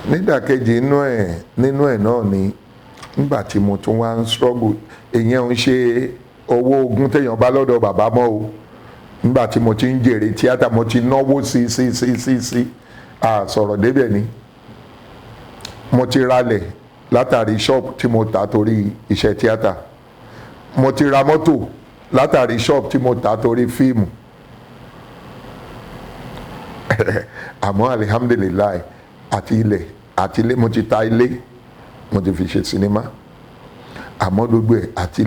nídàkejì nínú ẹ̀ náà ni nígbà tí mo tún wá ń struggle èyàn ń ṣe owó ogún téèyàn bá lọ́dọ̀ bàbá mọ́ o nígbà tí mo ti ń jèrè tíátà mo ti náwó sí sọ̀rọ̀ débẹ̀ ni mo ti ralẹ̀ látàrí ṣọ́ọ̀bù tí mo tà torí iṣẹ́ tíátà mo ti ra mọ́tò látàrí ṣọ́ọ̀bù tí mo tà torí fíìmù àmọ́ alihamdulilayi àti ilé mo ti ta ilé mo ti fi ṣe sinimá àmọ́ gbogbo ẹ̀ àti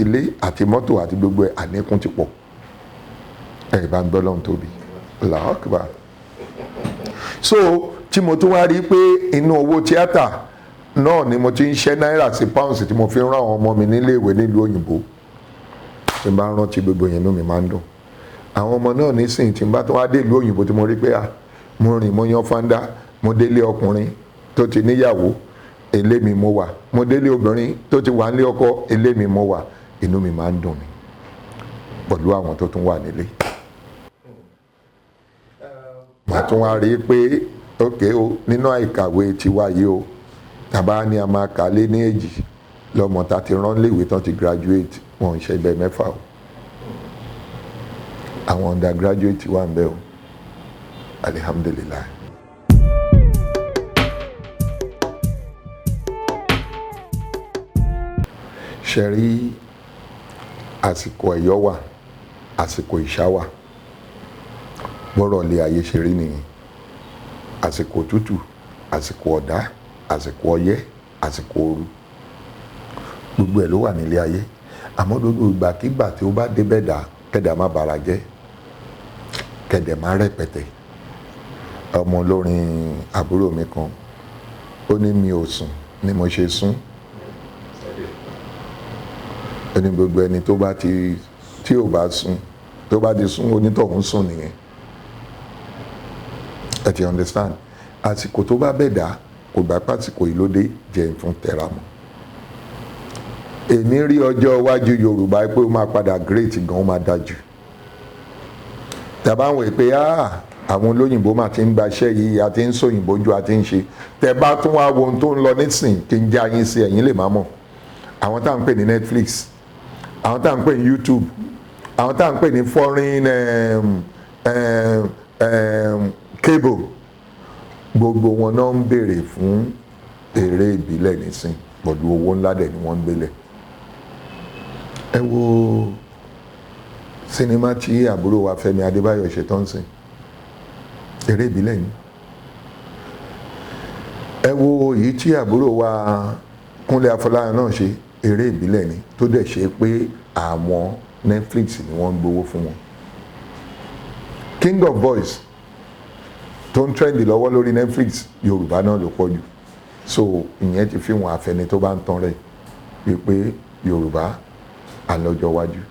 ilé àti mọ́tò àti gbogbo ẹ̀ àlékún ti pọ̀ ẹ̀ bá ń gbọ́ lọ́hùn tóbi Allahu Akbar so tí mo tún wá rí pé inú owó tíátà náà ni mo ti ń ṣẹ́ náírà sí pounds tí mo fi ń rán àwọn ọmọ mi nílé ìwé nílùú òyìnbó tí n bá rántí gbogbo yẹn inú mi máa ń dùn àwọn ọmọ náà nísìnyí tí n bá tún wá dé ìlú òyìnbó tí mo rí pé mo rìn mo yan fáńdá mo délé ọkùnrin tó ti níyàwó ilé mi mo wà mo délé obìnrin tó ti wà nílé ọkọ ilé mi mo wà inú mi máa ń dùn ni pẹ̀lú àwọn tó tún wà nílé màá tún wá rí pé ókè o nínú àìkàwé tiwa yìí o tàbá ní a máa kà lé ní èjì lọ́mọ ta ti rán léèwé tán ti graduate wọn ń ṣe ibẹ̀ mẹ́fà o àwọn undergraduate wà ń bẹ o alihamdulilayi. ṣe rí àsìkò ẹ̀yọ́ wà àsìkò ìṣá wà bọ́rọ̀ lé ayé ṣe rí nìyẹn àsìkò tútù àsìkò ọ̀dá àsìkò ọyẹ́ àsìkò ooru gbogbo ẹ̀ ló wà nílé ayé àmọ́ gbogbo ìgbàkígbà tí ó bá débẹ̀ dà kẹ́dà má bara jẹ́ kẹ́dẹ̀ má rẹpẹtẹ ọmọ olórin àbúrò mi kan ó ní mi ò sùn ni mo ṣe sùn ó ní gbogbo ẹni tó bá tí ò bá sùn tó bá ti sùn onítọ̀hún sùn nìyẹn ẹ ti understand àsìkò tó bá bẹ̀ dà kò gbà pàsìkò ìlódé jẹ́ fún tẹ̀ra mọ́ èmi rí ọjọ́ iwájú Yorùbá pé ó máa padà great gan ó máa dájú tàbá wọ̀ pé àwọn olóyìnbó máa ti ń gbaṣẹ́ yìí àti ń sòyìnbó ju àti ń ṣe tẹ bá tún wá wo ohun tó ń lọ nísìn kí n já yín sí ẹ̀yin lè má mọ̀ àwọn tá à ń pè ní Netflix àwọn tá à ń pè ní YouTube àwọn tá à ń pè ní foreign cable gbogbo wọn náà ń béèrè fún eré ìbílẹ̀ nísìn pẹ̀lú owó ńlá dẹ̀ ni wọ́n ń gbélẹ̀ ẹ wo sinimá tí àbúrò wa Fẹ́mi Adébáyọ̀ ṣe tán sìn eré ìbílẹ̀ ni ẹ wo èyí tí àbúrò wa Kúnlé Afọláyan náà ṣe eré ìbílẹ̀ ni tó dẹ̀ ṣe pé àwọn Netflix ni wọ́n ń gbowó fún wọn King of Boys tó ń trend lọ́wọ́ lórí Netflix Yorùbá náà ló pọ̀ jù so ìyẹn ti fi wọn àfẹni tó bá ń tán rẹ̀ wípé Yorùbá àlọ́jọ́ iwájú.